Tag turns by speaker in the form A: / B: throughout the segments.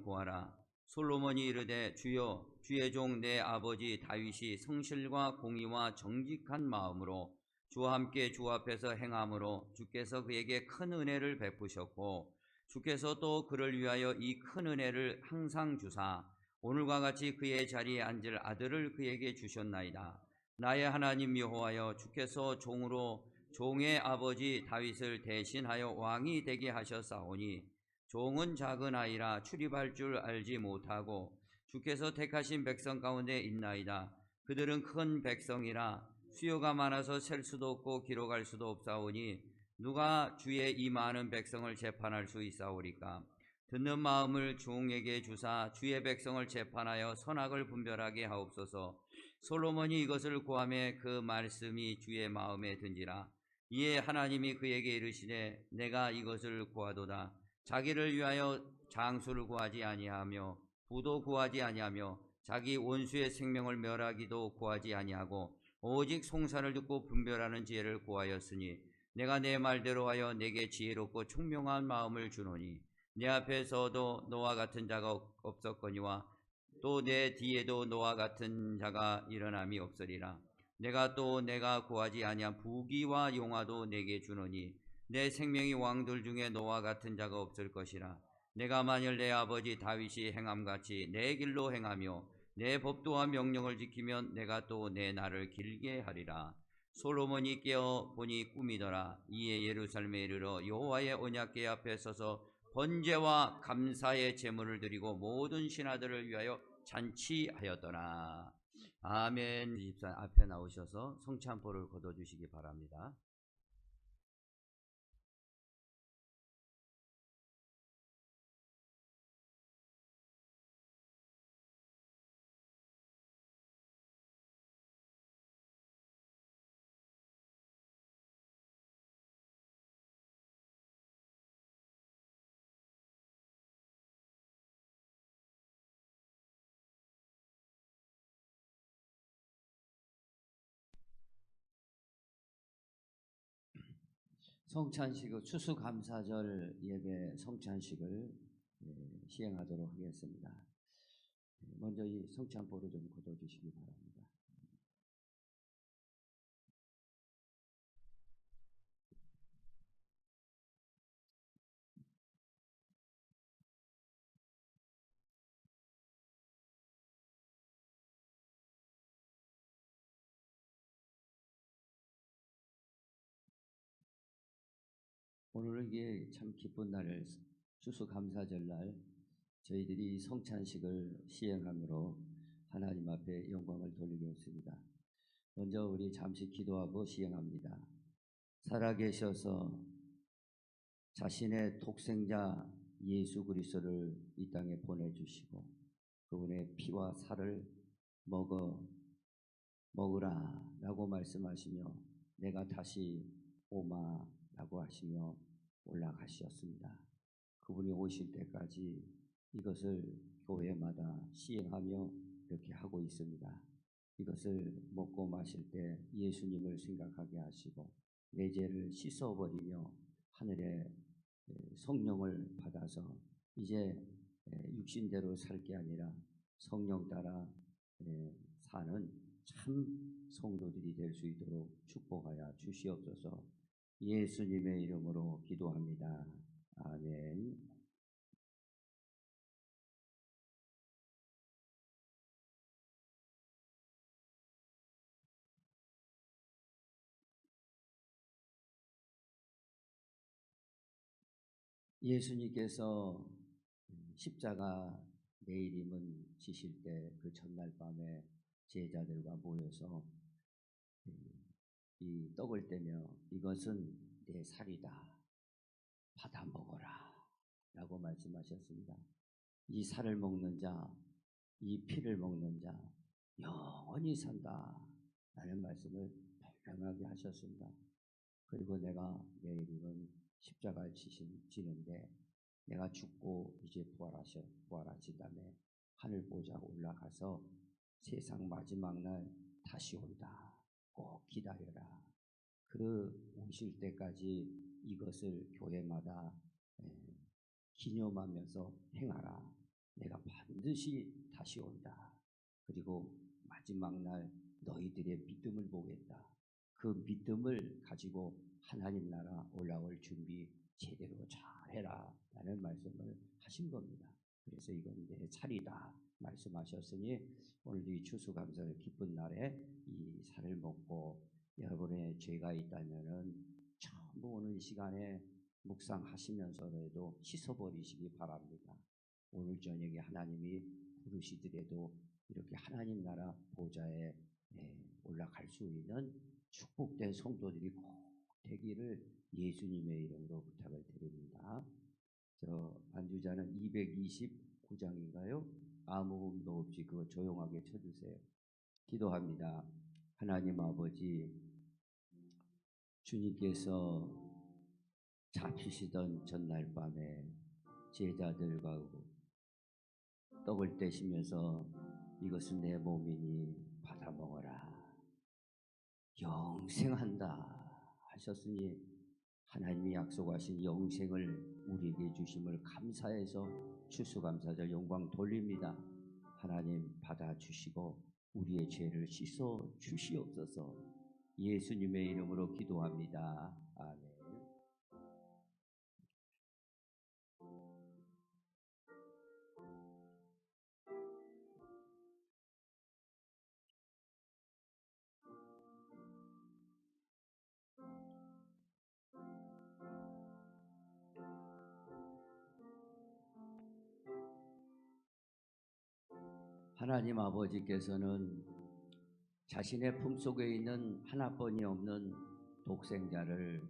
A: 구하라. 솔로몬이 이르되 주여 주의 종 내 아버지 다윗이 성실과 공의와 정직한 마음으로 주와 함께 주 앞에서 행함으로 주께서 그에게 큰 은혜를 베푸셨고 주께서 또 그를 위하여 이 큰 은혜를 항상 주사 오늘과 같이 그의 자리에 앉을 아들을 그에게 주셨나이다. 나의 하나님 여호와여 주께서 종으로 종의 아버지 다윗을 대신하여 왕이 되게 하셨사오니 종은 작은 아이라 출입할 줄 알지 못하고 주께서 택하신 백성 가운데 있나이다. 그들은 큰 백성이라 수요가 많아서 셀 수도 없고 기록할 수도 없사오니 누가 주의 이 많은 백성을 재판할 수 있사오리까? 듣는 마음을 종에게 주사 주의 백성을 재판하여 선악을 분별하게 하옵소서. 솔로몬이 이것을 구하매 그 말씀이 주의 마음에 든지라. 이에 하나님이 그에게 이르시되 내가 이것을 구하도다. 자기를 위하여 장수를 구하지 아니하며 부도 구하지 아니하며 자기 원수의 생명을 멸하기도 구하지 아니하고 오직 송사를 듣고 분별하는 지혜를 구하였으니 내가 내 말대로 하여 내게 지혜롭고 총명한 마음을 주노니 내 앞에서도 너와 같은 자가 없었거니와 또 내 뒤에도 너와 같은 자가 일어남이 없으리라. 내가 구하지 아니한 부귀와 용화도 내게 주노니 내 생명이 왕들 중에 너와 같은 자가 없을 것이라. 내가 만일 내 아버지 다윗이 행함같이 내 길로 행하며 내 법도와 명령을 지키면 내가 또 내 날을 길게 하리라. 솔로몬이 깨어 보니 꿈이더라. 이에 예루살렘에 이르러 여호와의 언약궤 앞에 서서 번제와 감사의 제물을 드리고 모든 신하들을 위하여 잔치하였더라. 아멘. 집사 앞에 나오셔서 성찬포를 거둬주시기 바랍니다. 성찬식을 추수감사절 예배 성찬식을 시행하도록 하겠습니다. 먼저 이 성찬포를 좀 거둬주시기 바랍니다. 오늘은 이게 참 기쁜 날을 추수감사절날 저희들이 성찬식을 시행함으로 하나님 앞에 영광을 돌리겠습니다. 먼저 우리 잠시 기도하고 시행합니다. 살아계셔서 자신의 독생자 예수 그리스도를 이 땅에 보내주시고 그분의 피와 살을 먹으라 라고 말씀하시며 내가 다시 오마 라고 하시며 올라가셨습니다. 그분이 오실 때까지 이것을 교회마다 시행하며 이렇게 하고 있습니다. 이것을 먹고 마실 때 예수님을 생각하게 하시고 내 죄를 씻어버리며 하늘의 성령을 받아서 이제 육신대로 살 게 아니라 성령 따라 사는 참 성도들이 될 수 있도록 축복하여 주시옵소서. 예수님의 이름으로 기도합니다. 아멘. 예수님께서 십자가 내일임은 지실 때 그 전날 밤에 제자들과 모여서 이 떡을 떼며 이것은 내 살이다 받아 먹어라 라고 말씀하셨습니다. 이 살을 먹는 자, 이 피를 먹는 자 영원히 산다 라는 말씀을 분명하게 하셨습니다. 그리고 내가 내일이면 십자가를 지는데 내가 죽고 이제 부활하신 다음에 하늘 보좌 올라가서 세상 마지막 날 다시 온다. 꼭 기다려라. 그 오실 때까지 이것을 교회마다 기념하면서 행하라.
B: 내가 반드시 다시 온다. 그리고 마지막 날 너희들의 믿음을 보겠다. 그 믿음을 가지고 하나님 나라 올라올 준비 제대로 잘해라 라는 말씀을 하신 겁니다. 그래서 이건 내 살이다 말씀하셨으니 오늘 이 추수감사를 기쁜 날에 이 살을 먹고 여러분의 죄가 있다면은 전부 오는 시간에 묵상하시면서라도 씻어버리시기 바랍니다. 오늘 저녁에 하나님이 부르시더라도 이렇게 하나님 나라 보좌에 올라갈 수 있는 축복된 성도들이 꼭 되기를 예수님의 이름으로 부탁을 드립니다. 저 반주자는 229장인가요? 아무 음도 없이 그거 조용하게 쳐주세요. 기도합니다. 하나님 아버지, 주님께서 잡히시던 전날 밤에 제자들과 떡을 떼시면서 이것은 내 몸이니 받아 먹어라. 영생한다 하셨으니 하나님이 약속하신 영생을 우리에게 주심을 감사해서 추수감사절 영광 돌립니다. 하나님 받아주시고 우리의 죄를 씻어 주시옵소서. 예수님의 이름으로 기도합니다. 아멘. 하나님 아버지께서는 자신의 품속에 있는 하나뿐이 없는 독생자를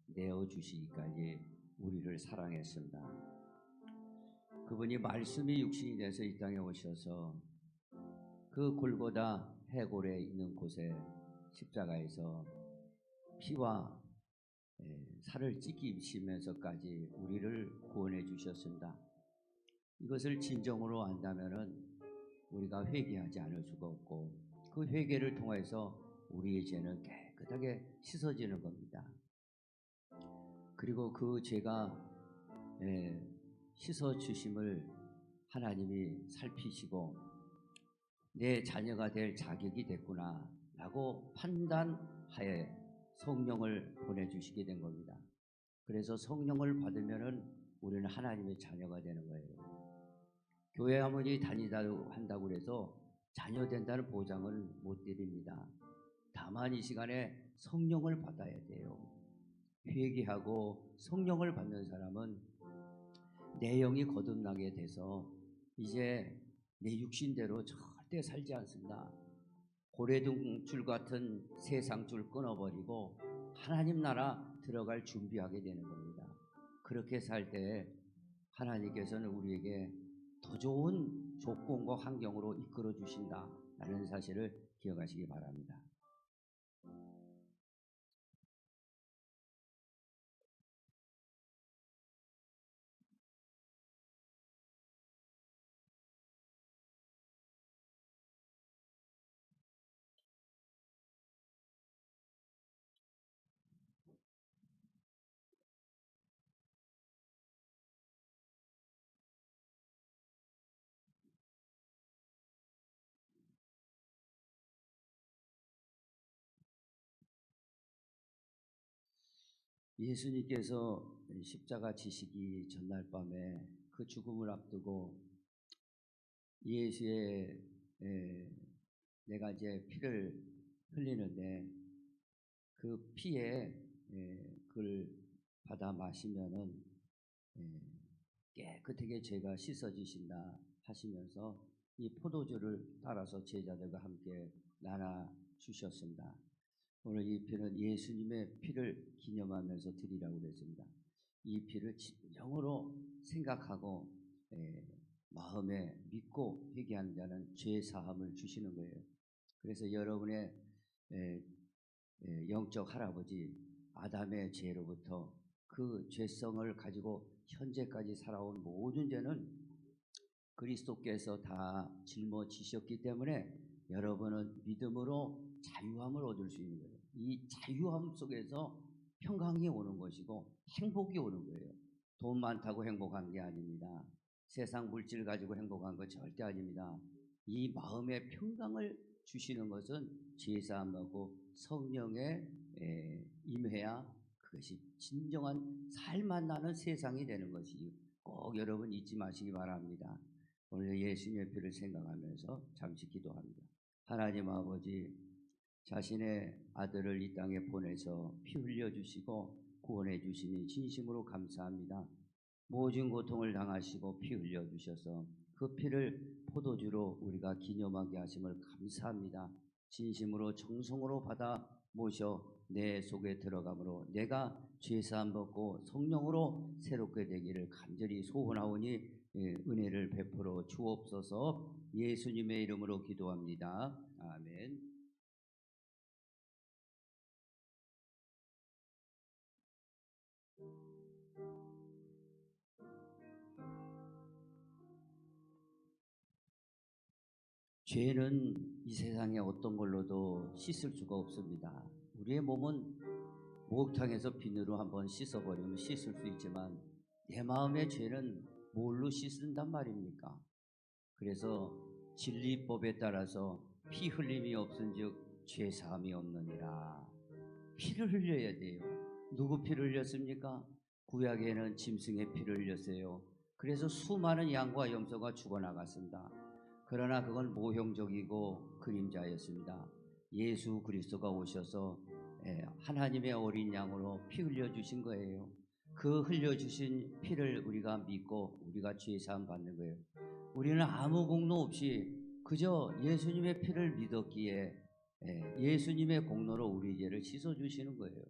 B: 내어주시기까지 우리를 사랑했습니다. 그분이 말씀이 육신이 돼서 이 땅에 오셔서 그 골고다 해골에 있는 곳에 십자가에서 피와 살을 찢기시면서까지 우리를 구원해 주셨습니다. 이것을 진정으로 안다면은 우리가 회개하지 않을 수가 없고 그 회개를 통해서 우리의 죄는 깨끗하게 씻어지는 겁니다. 그리고 그 죄가 씻어주심을 하나님이 살피시고 내 자녀가 될 자격이 됐구나 라고 판단하에 성령을 보내주시게 된 겁니다. 그래서 성령을 받으면은 우리는 하나님의 자녀가 되는 거예요. 교회 아무리 다니다고 한다고 해서 자녀 된다는 보장을 못 드립니다. 다만 이 시간에 성령을 받아야 돼요. 회개하고 성령을 받는 사람은 내 영이 거듭나게 돼서 이제 내 육신대로 절대 살지 않습니다. 고래등줄 같은 세상줄 끊어버리고 하나님 나라 들어갈 준비하게 되는 겁니다. 그렇게 살 때 하나님께서는 우리에게 더 좋은 조건과 환경으로 이끌어 주신다라는 사실을 기억하시기 바랍니다. 예수님께서 십자가 지시기 전날 밤에 그 죽음을 앞두고 예수의 내가 이제 피를 흘리는데 그 피에 그걸 받아 마시면은 깨끗하게 죄가 씻어지신다 하시면서 이 포도주를 따라서 제자들과 함께 나눠 주셨습니다. 오늘 이 피는 예수님의 피를 기념하면서 드리라고 그랬습니다. 이 피를 진정으로 생각하고 마음에 믿고 회개하는 자는 죄 사함을 주시는 거예요. 그래서 여러분의 영적 할아버지 아담의 죄로부터 그 죄성을 가지고 현재까지 살아온 모든 죄는 그리스도께서 다 짊어지셨기 때문에 여러분은 믿음으로 자유함을 얻을 수 있는 거예요. 이 자유함 속에서 평강이 오는 것이고 행복이 오는 거예요. 돈 많다고 행복한 게 아닙니다. 세상 물질 가지고 행복한 건 절대 아닙니다. 이 마음의 평강을 주시는 것은 죄사함 받고 성령의 임해야 그것이 진정한 살만 나는 세상이 되는 것이 꼭 여러분 잊지 마시기 바랍니다. 오늘 예수님의 피를 생각하면서 잠시 기도합니다. 하나님 아버지, 자신의 아들을 이 땅에 보내서 피 흘려주시고 구원해 주시니 진심으로 감사합니다. 모든 고통을 당하시고 피 흘려주셔서 그 피를 포도주로 우리가 기념하게 하심을 감사합니다. 진심으로 정성으로 받아 모셔 내 속에 들어가므로 내가 죄사함 받고 성령으로 새롭게 되기를 간절히 소원하오니 은혜를 베풀어 주옵소서. 예수님의 이름으로 기도합니다. 아멘. 죄는 이 세상에 어떤 걸로도 씻을 수가 없습니다. 우리의 몸은 목욕탕에서 비누로 한번 씻어버리면 씻을 수 있지만 내 마음의 죄는 뭘로 씻는단 말입니까? 그래서 진리법에 따라서 피 흘림이 없은즉 죄사함이 없느니라. 피를 흘려야 돼요. 누구 피를 흘렸습니까? 구약에는 짐승의 피를 흘렸어요. 그래서 수많은 양과 염소가 죽어나갔습니다. 그러나 그건 모형적이고 그림자였습니다. 예수 그리스도가 오셔서 하나님의 어린 양으로 피 흘려주신 거예요. 그 흘려주신 피를 우리가 믿고 우리가 죄사함 받는 거예요. 우리는 아무 공로 없이 그저 예수님의 피를 믿었기에 예수님의 공로로 우리 죄를 씻어주시는 거예요.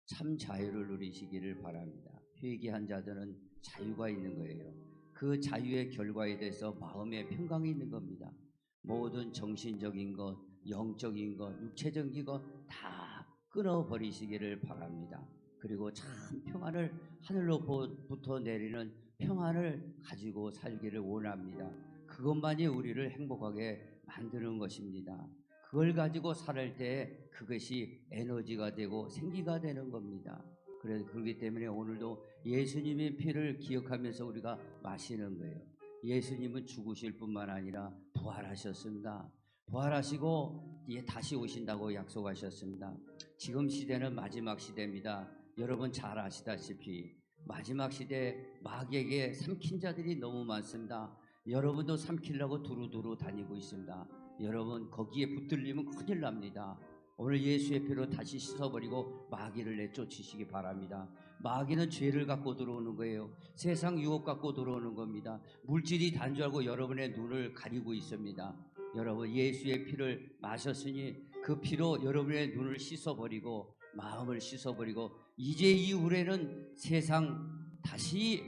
B: 참 자유를 누리시기를 바랍니다. 회개한 자들은 자유가 있는 거예요. 그 자유의 결과에 대해서 마음의 평강이 있는 겁니다. 모든 정신적인 것, 영적인 것, 육체적인 것 다 끊어버리시기를 바랍니다. 그리고 참 평안을 하늘로부터 내리는 평안을 가지고 살기를 원합니다. 그것만이 우리를 행복하게 만드는 것입니다. 그걸 가지고 살 때 그것이 에너지가 되고 생기가 되는 겁니다. 그렇기 때문에 오늘도 예수님의 피를 기억하면서 우리가 마시는 거예요. 예수님은 죽으실 뿐만 아니라 부활하셨습니다. 부활하시고 다시 오신다고 약속하셨습니다. 지금 시대는 마지막 시대입니다. 여러분 잘 아시다시피 마지막 시대 마귀에게 삼킨 자들이 너무 많습니다. 여러분도 삼키려고 두루두루 다니고 있습니다. 여러분 거기에 붙들리면 큰일 납니다. 오늘 예수의 피로 다시 씻어버리고 마귀를 내쫓으시기 바랍니다. 마귀는 죄를 갖고 들어오는 거예요. 세상 유혹 갖고 들어오는 겁니다. 물질이 단죄하고 여러분의 눈을 가리고 있습니다. 여러분 예수의 피를 마셨으니 그 피로 여러분의 눈을 씻어버리고 마음을 씻어버리고 이제 이후에는 세상 다시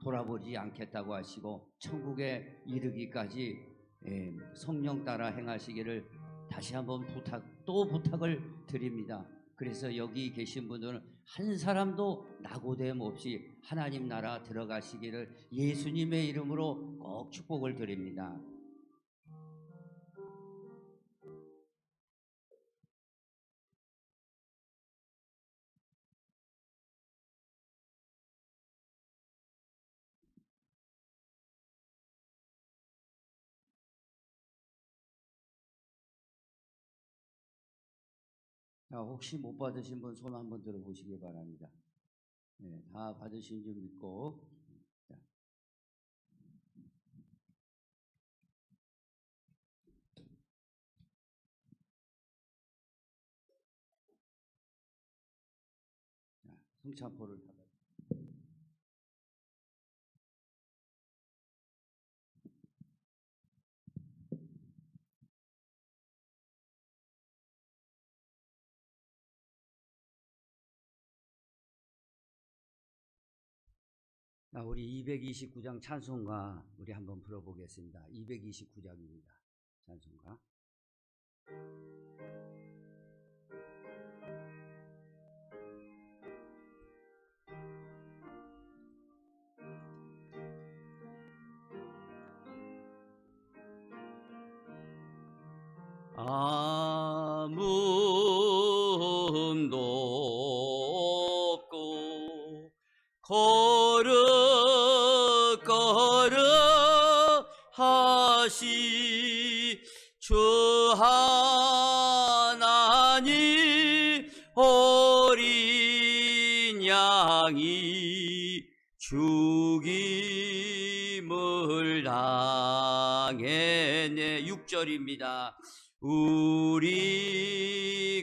B: 돌아보지 않겠다고 하시고 천국에 이르기까지 성령 따라 행하시기를 다시 한번 부탁을 드립니다. 그래서 여기 계신 분들은 한 사람도 낙오됨 없이 하나님 나라 들어가시기를 예수님의 이름으로 꼭 축복을 드립니다. 자, 혹시 못 받으신 분 손 한번 들어보시기 바랍니다. 다 받으신 줄 믿고. 자. 성찬포를 다 받으세요. 우리 229장 찬송가 우리 한번 불러보겠습니다. 229장입니다. 찬송가. 아무도 없고 거룩거리
A: 다시 주 하나님 어린 양이 죽임을 당했네. 6절입니다. 우리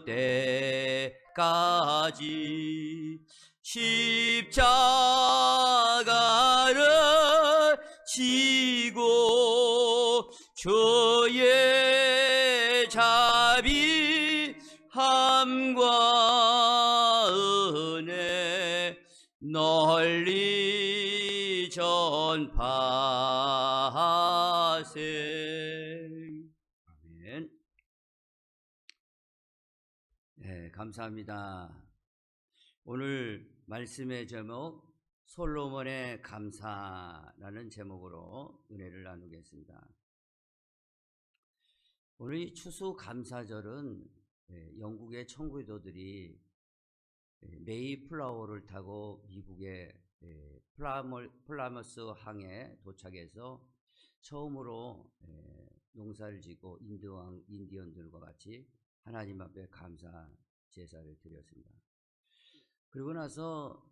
A: 그때까지 십자가를 지고 주의 자비함과 은혜 널리 전파하세. 아멘. 네, 감사합니다. 오늘 말씀의 제목 솔로몬의 감사라는 제목으로 은혜를 나누겠습니다. 오늘 이 추수감사절은 영국의 청구도들이 메이플라워를 타고 미국의 플라머스 항에 도착해서 처음으로 농사를 짓고 인디언들과 같이 하나님 앞에 감사 제사를 드렸습니다. 그리고 나서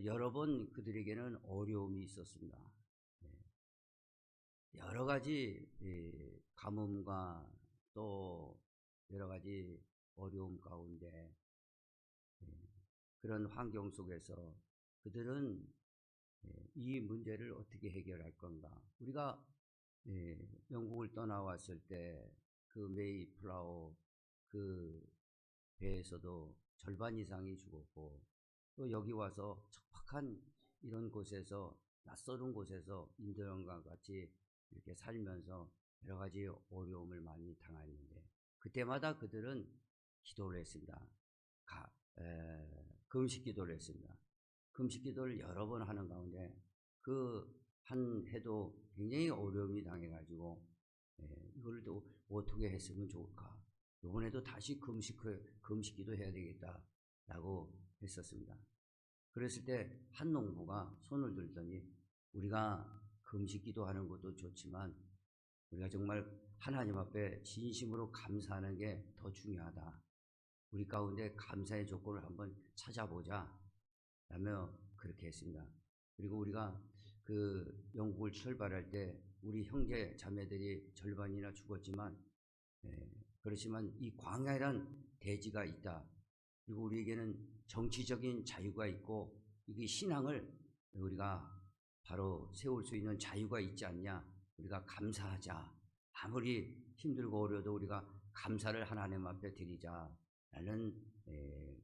A: 여러 번 그들에게는 어려움이 있었습니다. 여러 가지 가뭄과 또 여러 가지 어려움 가운데 그런 환경 속에서 그들은 이 문제를 어떻게 해결할 건가. 우리가 영국을 떠나왔을 때 그 메이플라워 그 배에서도 절반 이상이 죽었고, 또 여기 와서 척박한 이런 곳에서, 낯설은 곳에서 인도연과 같이 이렇게 살면서 여러 가지 어려움을 많이 당했는데, 그때마다 그들은 기도를 했습니다. 금식 기도를 했습니다. 금식 기도를 여러 번 하는 가운데 그 한 해도 굉장히 어려움이 당해가지고 이걸 또 어떻게 했으면 좋을까, 이번에도 다시 금식 기도 해야 되겠다라고 했었습니다. 그랬을 때 한 농부가 손을 들더니, 우리가 금식 기도하는 것도 좋지만 우리가 정말 하나님 앞에 진심으로 감사하는 게 더 중요하다. 우리 가운데 감사의 조건을 한번 찾아보자 라며 그렇게 했습니다. 그리고 우리가 그 영국을 출발할 때 우리 형제 자매들이 절반이나 죽었지만, 그렇지만 이 광야란 대지가 있다. 그리고 우리에게는 정치적인 자유가 있고, 이게 신앙을 우리가 바로 세울 수 있는 자유가 있지 않냐. 우리가 감사하자. 아무리 힘들고 어려워도 우리가 감사를 하나님 앞에 드리자 라는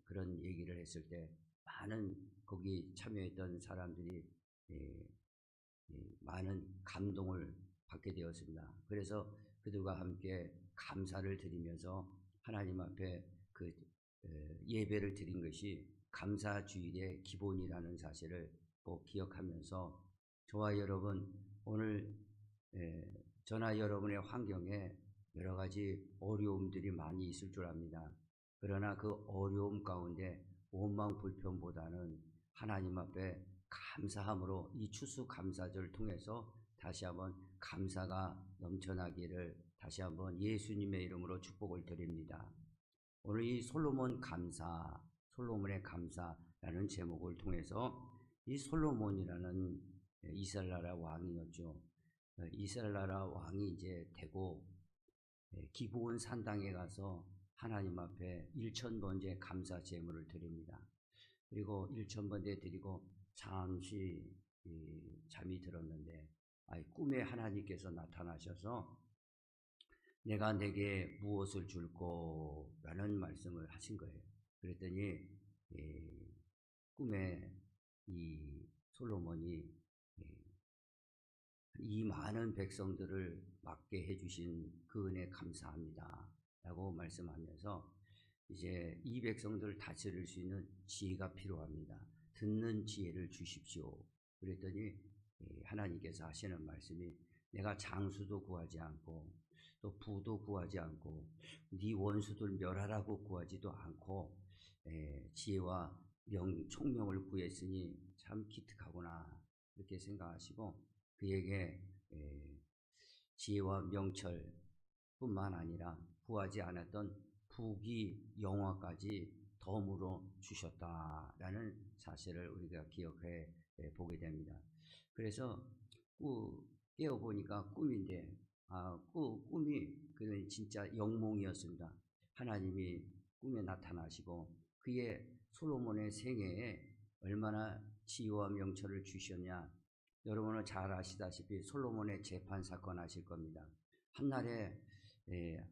A: 그런 얘기를 했을 때 많은 거기 참여했던 사람들이 많은 감동을 받게 되었습니다. 그래서 그들과 함께 감사를 드리면서 하나님 앞에 그 예배를 드린 것이 감사주일의 기본이라는 사실을 꼭 기억하면서, 저와 여러분 오늘 저나 여러분의 환경에 여러 가지 어려움들이 많이 있을 줄 압니다. 그러나 그 어려움 가운데 원망 불평보다는 하나님 앞에 감사함으로 이 추수감사절을 통해서 다시 한번 감사가 넘쳐나기를 다시 한번 예수님의 이름으로 축복을 드립니다. 오늘 이 솔로몬의 감사라는 제목을 통해서, 이 솔로몬이라는 이스라엘 나라 왕이었죠. 이스라엘 나라 왕이 이제 되고 기브온 산당에 가서 하나님 앞에 1000번째 감사 제물을 드립니다. 그리고 1000번째 드리고 잠시 잠이 들었는데 꿈에 하나님께서 나타나셔서 내가 내게 무엇을 줄꼬? 라는 말씀을 하신 거예요. 그랬더니 꿈에 이 솔로몬이 이 많은 백성들을 맡게 해주신 그 은혜 감사합니다 라고 말씀하면서, 이제 이 백성들을 다스릴 수 있는 지혜가 필요합니다. 듣는 지혜를 주십시오. 그랬더니 하나님께서 하시는 말씀이, 내가 장수도 구하지 않고 또 부도 구하지 않고 네 원수들 멸하라고 구하지도 않고 지혜와 총명을 구했으니 참 기특하구나, 이렇게 생각하시고 그에게 지혜와 명철뿐만 아니라 구하지 않았던 부귀 영화까지 덤으로 주셨다라는 사실을 우리가 기억해 보게 됩니다. 그래서 깨어보니까 꿈인데 꿈이 그는 진짜 영몽이었습니다. 하나님이 꿈에 나타나시고 그의 솔로몬의 생애에 얼마나 지혜와 명철을 주셨냐. 여러분은 잘 아시다시피 솔로몬의 재판 사건 아실 겁니다. 한날에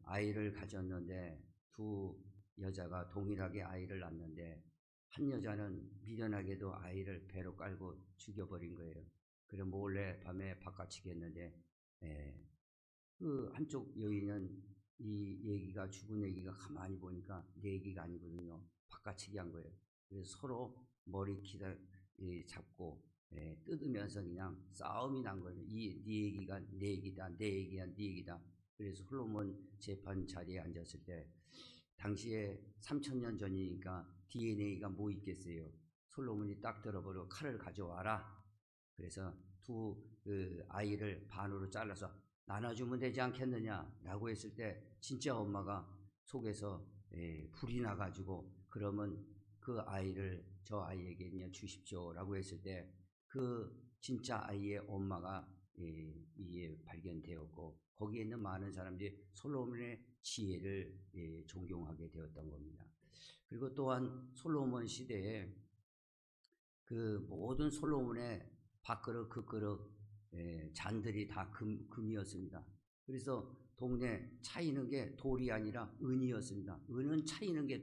A: 아이를 가졌는데 두 여자가 동일하게 아이를 낳는데 한 여자는 미련하게도 아이를 배로 깔고 죽여버린 거예요. 그래 몰래 밤에 바꿔치기 했는데 그 한쪽 여인은 이 얘기가 죽은 얘기가 가만히 보니까 내 얘기가 아니거든요. 바꿔치기 한 거예요. 그래서 서로 머리 잡고 뜯으면서 그냥 싸움이 난 거예요. 네 얘기가 내 얘기다, 내 얘기가 네 얘기다. 그래서 솔로몬 재판 자리에 앉았을 때 당시에 3000년 전이니까 DNA가 뭐 있겠어요. 솔로몬이 딱 들어버리고 칼을 가져와라. 그래서 두 아이를 반으로 잘라서 나눠주면 되지 않겠느냐라고 했을 때 진짜 엄마가 속에서 불이 나가지고 그러면 그 아이를 저 아이에게 그냥 주십시오라고 했을 때 그 진짜 아이의 엄마가 이에 발견되었고 거기에 있는 많은 사람들이 솔로몬의 지혜를 존경하게 되었던 겁니다. 그리고 또한 솔로몬 시대에 그 모든 솔로몬의 밥그릇, 그릇, 잔들이 다 금이었습니다. 그래서 동네 차이는 게 돌이 아니라 은이었습니다. 은은 차이는 게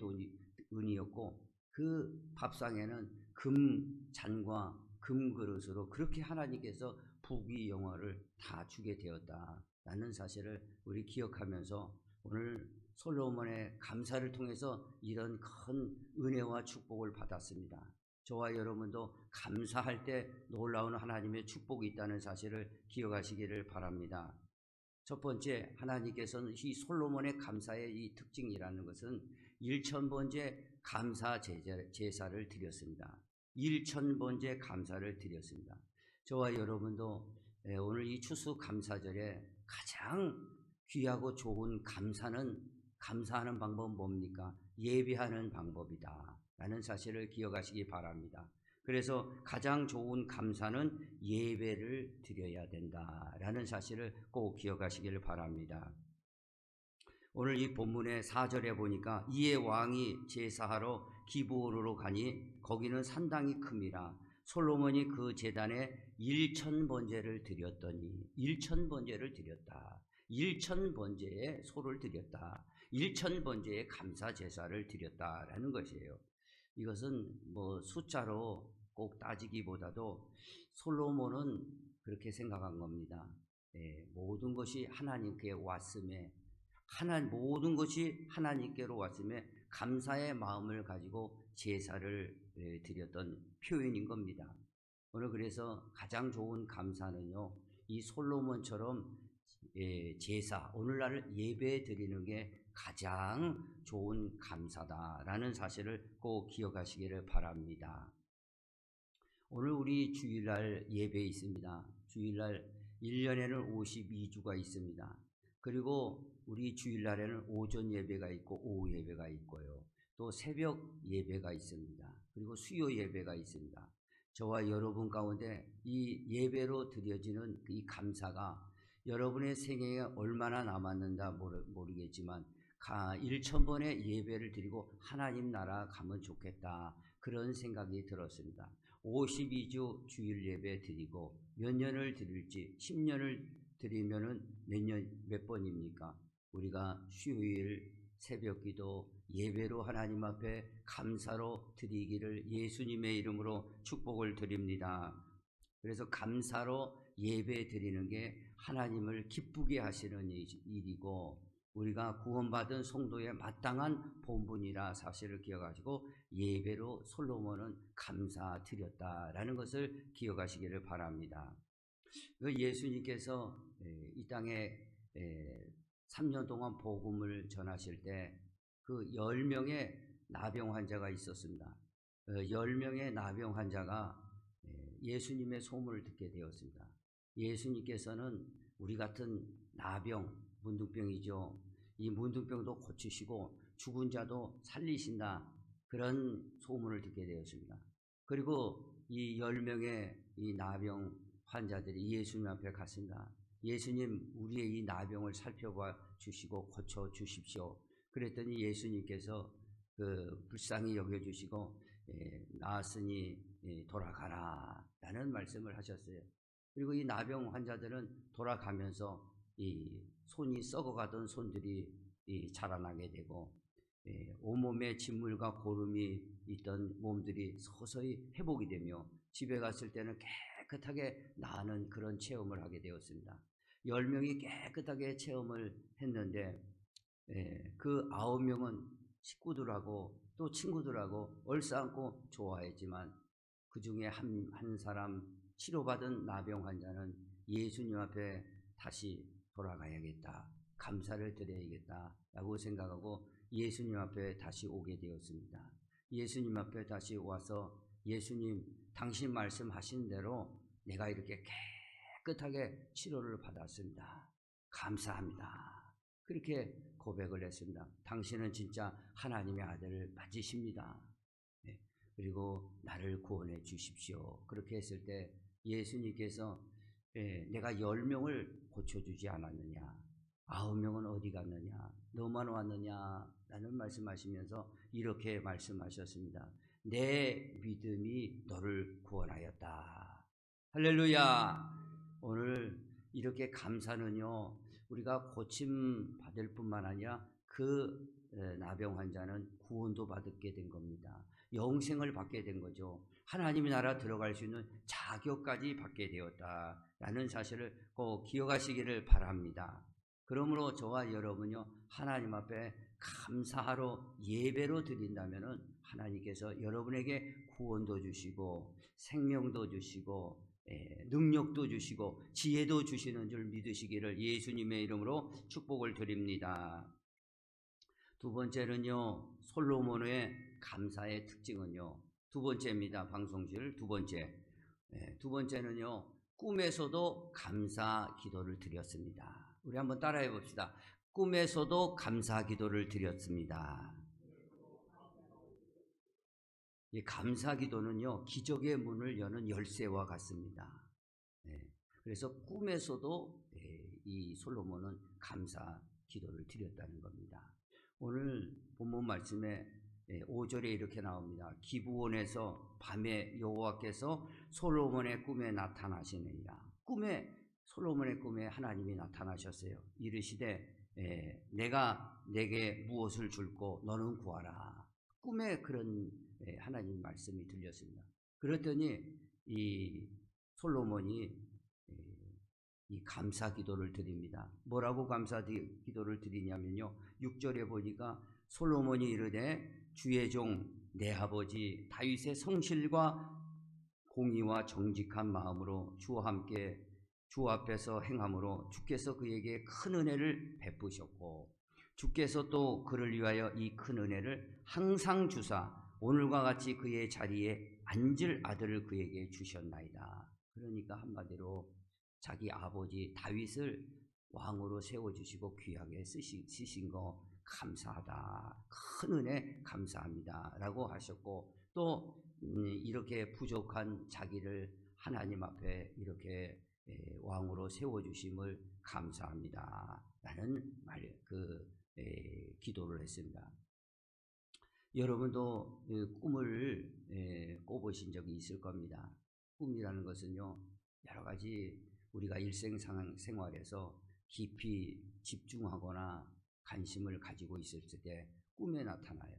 A: 은이었고 그 밥상에는 금잔과 금그릇으로 그렇게 하나님께서 부귀 영화를 다 주게 되었다라는 사실을 우리 기억하면서 오늘 솔로몬의 감사를 통해서 이런 큰 은혜와 축복을 받았습니다. 저와 여러분도 감사할 때 놀라운 하나님의 축복이 있다는 사실을 기억하시기를 바랍니다. 첫 번째, 하나님께서는 이 솔로몬의 감사의 이 특징이라는 것은 1000번째 감사 제사를 드렸습니다. 1000번째 감사를 드렸습니다. 저와 여러분도 오늘 이 추수 감사절에 가장 귀하고 좋은 감사하는 방법은 뭡니까? 예배하는 방법이다 라는 사실을 기억하시기 바랍니다. 그래서 가장 좋은 감사는 예배를 드려야 된다라는 사실을 꼭 기억하시기를 바랍니다. 오늘 이 본문의 4절에 보니까 이에 왕이 제사하러 기브온으로 가니 거기는 산당이 큼이라 솔로몬이 그 제단에 1000번제를 드렸더니 1000번제를 드렸다. 1000번제의 소를 드렸다. 1000번제의 감사 제사를 드렸다라는 것이에요. 이것은 뭐 숫자로 꼭 따지기보다도 솔로몬은 그렇게 생각한 겁니다. 모든 것이 하나님께 왔음에 모든 것이 하나님께로 왔음에 감사의 마음을 가지고 제사를 드렸던 표현인 겁니다. 오늘 그래서 가장 좋은 감사는요, 이 솔로몬처럼 제사, 오늘날 예배 드리는 게 가장 좋은 감사다라는 사실을 꼭 기억하시기를 바랍니다. 오늘 우리 주일날 예배 있습니다. 주일날 1년에는 52주가 있습니다. 그리고 우리 주일날에는 오전 예배가 있고 오후 예배가 있고요. 또 새벽 예배가 있습니다. 그리고 수요 예배가 있습니다. 저와 여러분 가운데 이 예배로 드려지는 이 감사가 여러분의 생애에 얼마나 남았는가 모르겠지만 1000번의 예배를 드리고 하나님 나라 가면 좋겠다 그런 생각이 들었습니다. 52주 주일 예배 드리고 몇 년을 드릴지 10년을 드리면은 몇 번입니까? 우리가 수요일 새벽기도 예배로 하나님 앞에 감사로 드리기를 예수님의 이름으로 축복을 드립니다. 그래서 감사로 예배 드리는 게 하나님을 기쁘게 하시는 일이고 우리가 구원받은 성도의 마땅한 본분이라 사실을 기억하시고 예배로 솔로몬은 감사드렸다라는 것을 기억하시기를 바랍니다. 예수님께서 이 땅에 3년 동안 복음을 전하실 때 그 10명의 나병 환자가 있었습니다. 10명의 나병 환자가 예수님의 소문을 듣게 되었습니다. 예수님께서는 우리 같은 나병, 문둥병이죠. 이 문둥병도 고치시고 죽은 자도 살리신다. 그런 소문을 듣게 되었습니다. 그리고 이 10명의 이 나병 환자들이 예수님 앞에 갔습니다. 예수님, 우리의 이 나병을 살펴봐 주시고 고쳐 주십시오. 그랬더니 예수님께서 불쌍히 여겨주시고 나았으니 돌아가라 라는 말씀을 하셨어요. 그리고 이 나병 환자들은 돌아가면서 이 손이 썩어가던 손들이 자라나게 되고 온몸에 진물과 고름이 있던 몸들이 서서히 회복이 되며 집에 갔을 때는 깨끗하게 나는 그런 체험을 하게 되었습니다. 10명이 깨끗하게 체험을 했는데 그 9명은 식구들하고 또 친구들하고 얼싸안고 좋아했지만 그 중에 한 사람 치료받은 나병 환자는 예수님 앞에 다시 돌아가야겠다, 감사를 드려야겠다 라고 생각하고 예수님 앞에 다시 오게 되었습니다. 예수님 앞에 다시 와서 예수님, 당신 말씀하신 대로 내가 이렇게 깨끗하게 치료를 받았습니다. 감사합니다. 그렇게 고백을 했습니다. 당신은 진짜 하나님의 아들 맞으십니다. 그리고 나를 구원해 주십시오. 그렇게 했을 때 예수님께서 내가 10명을 고쳐주지 않았느냐, 9명은 어디 갔느냐, 너만 왔느냐 라는 말씀하시면서 이렇게 말씀하셨습니다. 내 믿음이 너를 구원하였다. 할렐루야. 오늘 이렇게 감사는요, 우리가 고침 받을 뿐만 아니라 그 나병 환자는 구원도 받게 된 겁니다. 영생을 받게 된 거죠. 하나님의 나라 들어갈 수 있는 자격까지 받게 되었다라는 사실을 꼭 기억하시기를 바랍니다. 그러므로 저와 여러분요, 하나님 앞에 감사하러 예배로 드린다면은 하나님께서 여러분에게 구원도 주시고 생명도 주시고 능력도 주시고 지혜도 주시는 줄 믿으시기를 예수님의 이름으로 축복을 드립니다. 두 번째는요, 솔로몬의 감사의 특징은요, 두 번째입니다. 방송실 두 번째. 두 번째는요, 꿈에서도 감사 기도를 드렸습니다. 우리 한번 따라해 봅시다. 꿈에서도 감사 기도를 드렸습니다. 이 감사 기도는요, 기적의 문을 여는 열쇠와 같습니다. 그래서 꿈에서도 이 솔로몬은 감사 기도를 드렸다는 겁니다. 오늘 본문 말씀에 5절에 이렇게 나옵니다. 기브온에서 밤에 여호와께서 솔로몬의 꿈에 나타나시느니라. 솔로몬의 꿈에 하나님이 나타나셨어요. 이르시되 내가 내게 무엇을 줄고 너는 구하라. 꿈에 그런 하나님 말씀이 들렸습니다. 그랬더니 이 솔로몬이 이 감사 기도를 드립니다. 뭐라고 감사 기도를 드리냐면요, 6절에 보니까 솔로몬이 이르되 주의 종 내 아버지 다윗의 성실과 공의와 정직한 마음으로 주와 함께 주 앞에서 행함으로 주께서 그에게 큰 은혜를 베푸셨고 주께서 또 그를 위하여 이 큰 은혜를 항상 주사 오늘과 같이 그의 자리에 앉을 아들을 그에게 주셨나이다. 그러니까 한마디로 자기 아버지 다윗을 왕으로 세워주시고 귀하게 쓰신 거 감사하다, 큰 은혜 감사합니다 라고 하셨고, 또 이렇게 부족한 자기를 하나님 앞에 이렇게 왕으로 세워주심을 감사합니다 라는 기도를 했습니다. 여러분도 꿈을 꿔보신 적이 있을 겁니다. 꿈이라는 것은요, 여러 가지 우리가 일생생활에서 깊이 집중하거나 관심을 가지고 있을 때 꿈에 나타나요.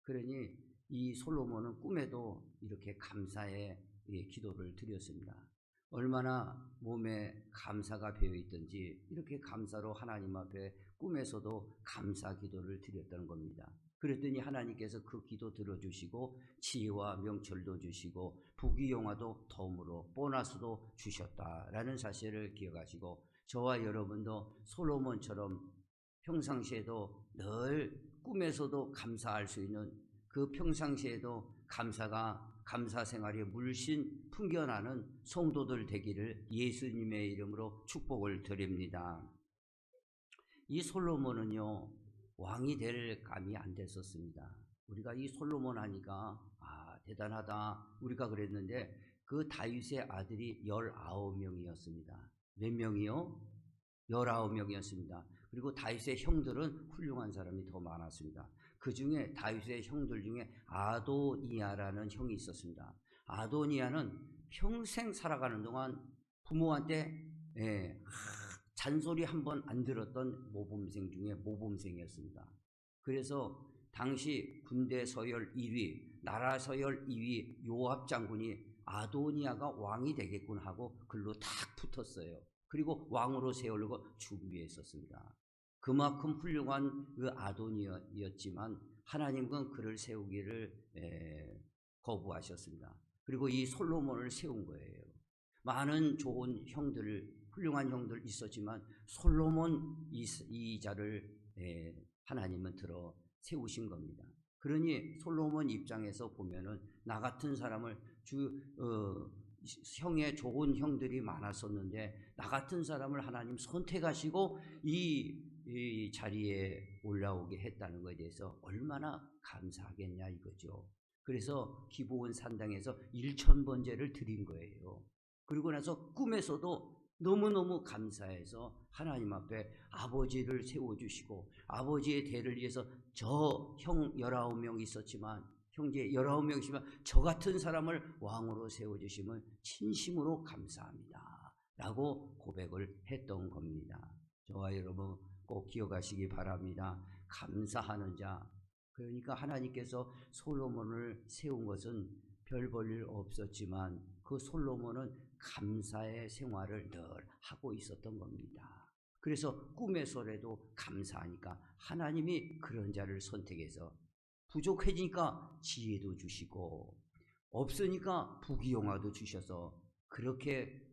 A: 그러니 이 솔로몬은 꿈에도 이렇게 감사의 기도를 드렸습니다. 얼마나 몸에 감사가 배어 있든지 이렇게 감사로 하나님 앞에 꿈에서도 감사 기도를 드렸다는 겁니다. 그랬더니 하나님께서 그 기도 들어주시고 지혜와 명철도 주시고 부귀영화도 덤으로 보너스도 주셨다라는 사실을 기억하시고, 저와 여러분도 솔로몬처럼 평상시에도 늘 꿈에서도 감사할 수 있는 그 평상시에도 감사가 감사 생활에 물씬 풍겨나는 성도들 되기를 예수님의 이름으로 축복을 드립니다. 이 솔로몬은요, 왕이 될 감이 안 됐었습니다. 우리가 이 솔로몬 하니까 대단하다 우리가 그랬는데 그 다윗의 아들이 19명이었습니다. 몇 명이요? 19명이었습니다. 그리고 다윗의 형들은 훌륭한 사람이 더 많았습니다. 그 중에 다윗의 형들 중에 아도니아라는 형이 있었습니다. 아도니아는 평생 살아가는 동안 부모한테 잔소리 한 번 안 들었던 모범생 중에 모범생이었습니다. 그래서 당시 군대 서열 1위, 나라 서열 2위 요압 장군이 아도니아가 왕이 되겠군 하고 글로 탁 붙었어요. 그리고 왕으로 세우려고 준비했었습니다. 그만큼 훌륭한 그 아도니아였지만 하나님은 그를 세우기를 거부하셨습니다. 그리고 이 솔로몬을 세운 거예요. 많은 좋은 형들, 훌륭한 형들 있었지만 솔로몬 이 자를 하나님은 들어 세우신 겁니다. 그러니 솔로몬 입장에서 보면은 나 같은 사람을 형의 좋은 형들이 많았었는데 나 같은 사람을 하나님 선택하시고 이 자리에 올라오게 했다는 것에 대해서 얼마나 감사하겠냐 이거죠. 그래서 기브온 산당에서 1000번제를 드린 거예요. 그리고 나서 꿈에서도 너무너무 감사해서 하나님 앞에 아버지를 세워주시고 아버지의 대를 위해서 저 형 19명 있었지만 형제 19명 있지만 저 같은 사람을 왕으로 세워주시면 진심으로 감사합니다 라고 고백을 했던 겁니다. 저와 여러분 꼭 기억하시기 바랍니다. 감사하는 자, 그러니까 하나님께서 솔로몬을 세운 것은 별 볼 일 없었지만 그 솔로몬은 감사의 생활을 늘 하고 있었던 겁니다. 그래서 꿈에서라도 감사하니까 하나님이 그런 자를 선택해서 부족해지니까 지혜도 주시고 없으니까 부귀영화도 주셔서 그렇게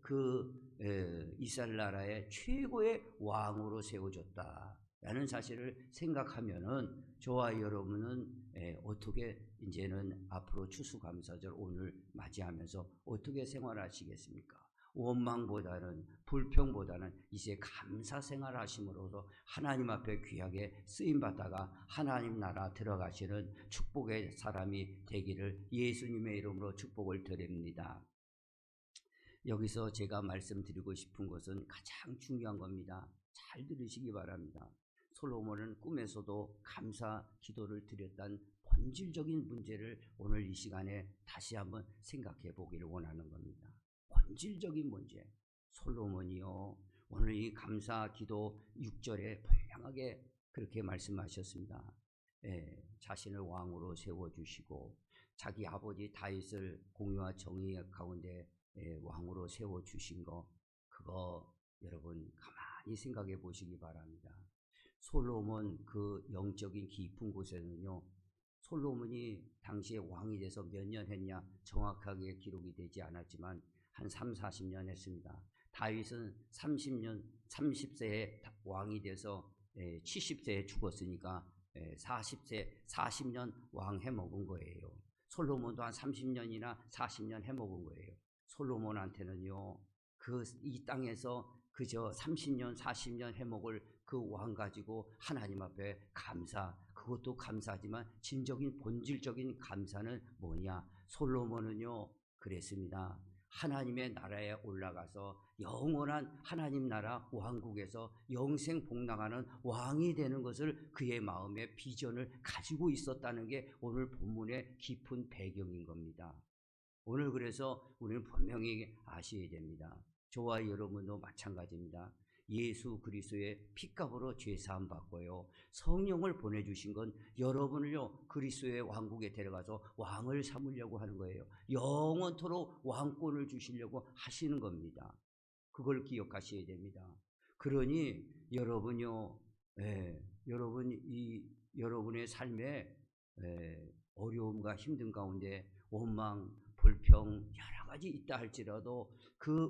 A: 이스라엘 나라의 최고의 왕으로 세워줬다라는 사실을 생각하면은 저와 여러분은 어떻게 이제는 앞으로 추수감사절 오늘 맞이하면서 어떻게 생활하시겠습니까? 원망보다는 불평보다는 이제 감사 생활하심으로써 하나님 앞에 귀하게 쓰임받다가 하나님 나라 들어가시는 축복의 사람이 되기를 예수님의 이름으로 축복을 드립니다. 여기서 제가 말씀드리고 싶은 것은 가장 중요한 겁니다. 잘 들으시기 바랍니다. 솔로몬은 꿈에서도 감사 기도를 드렸다는 본질적인 문제를 오늘 이 시간에 다시 한번 생각해 보기를 원하는 겁니다. 본질적인 문제. 솔로몬이요, 오늘 이 감사 기도 6절에 분명하게 그렇게 말씀하셨습니다. 자신을 왕으로 세워주시고 자기 아버지 다윗을 공의와 정의 가운데 왕으로 세워주신 거, 그거 여러분 가만히 생각해 보시기 바랍니다. 솔로몬 그 영적인 깊은 곳에는요, 솔로몬이 당시에 왕이 돼서 몇 년 했냐 정확하게 기록이 되지 않았지만 한 30-40년 했습니다. 다윗은 30세에 왕이 돼서 70세에 죽었으니까 40년 왕 해먹은 거예요. 솔로몬도 한 30년이나 40년 해먹은 거예요. 솔로몬한테는요, 이 땅에서 그저 30년, 40년 해먹을 그 왕 가지고 하나님 앞에 그것도 감사하지만 진적인 본질적인 감사는 뭐냐? 솔로몬은요, 그랬습니다. 하나님의 나라에 올라가서 영원한 하나님 나라 왕국에서 영생 복락하는 왕이 되는 것을 그의 마음의 비전을 가지고 있었다는 게 오늘 본문의 깊은 배경인 겁니다. 오늘 그래서 우리는 분명히 아셔야 됩니다. 저와 여러분도 마찬가지입니다. 예수 그리스도의 핏값으로 죄사함 받고요, 성령을 보내주신 건 여러분을요 그리스도의 왕국에 데려가서 왕을 삼으려고 하는 거예요. 영원토록 왕권을 주시려고 하시는 겁니다. 그걸 기억하셔야 됩니다. 그러니 여러분요, 여러분의 삶에 어려움과 힘든 가운데 원망, 불평 여러 가지 있다 할지라도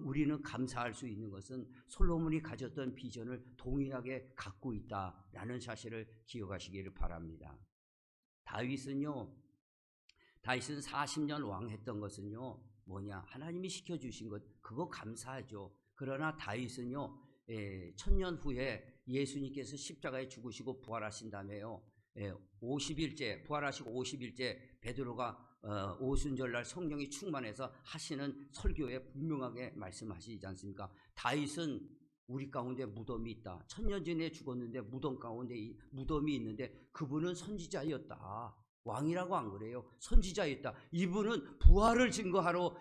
A: 우리는 감사할 수 있는 것은 솔로몬이 가졌던 비전을 동일하게 갖고 있다라는 사실을 기억하시기를 바랍니다. 다윗은 40년 왕했던 것은요, 뭐냐? 하나님이 시켜주신 것, 그거 감사하죠. 그러나 다윗은요, 1000년 후에 예수님께서 십자가에 죽으시고 부활하신 다음에요, 50일째, 부활하시고 50일째 베드로가 오순절날 성령이 충만해서 하시는 설교에 분명하게 말씀하시지 않습니까? 다윗은 우리 가운데 무덤이 있다. 1000년 전에 죽었는데 무덤 가운데 무덤이 있는데 그분은 선지자였다. 왕이라고 안 그래요. 선지자였다. 이분은 부활을 증거하러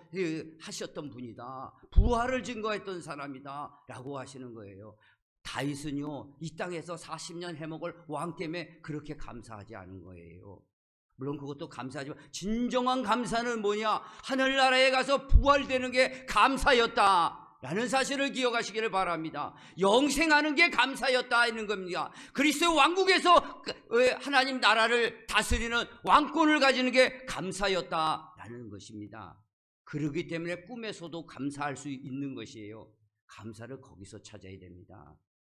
A: 하셨던 분이다. 부활을 증거했던 사람이다. 라고 하시는 거예요. 다윗은요, 이 땅에서 40년 해먹을 왕 때문에 그렇게 감사하지 않은 거예요. 물론 그것도 감사하지만 진정한 감사는 뭐냐? 하늘나라에 가서 부활되는 게 감사였다 라는 사실을 기억하시기를 바랍니다. 영생하는 게 감사였다 하는 겁니다. 그리스도의 왕국에서 하나님 나라를 다스리는 왕권을 가지는 게 감사였다라는 것입니다. 그러기 때문에 꿈에서도 감사할 수 있는 것이에요. 감사를 거기서 찾아야 됩니다.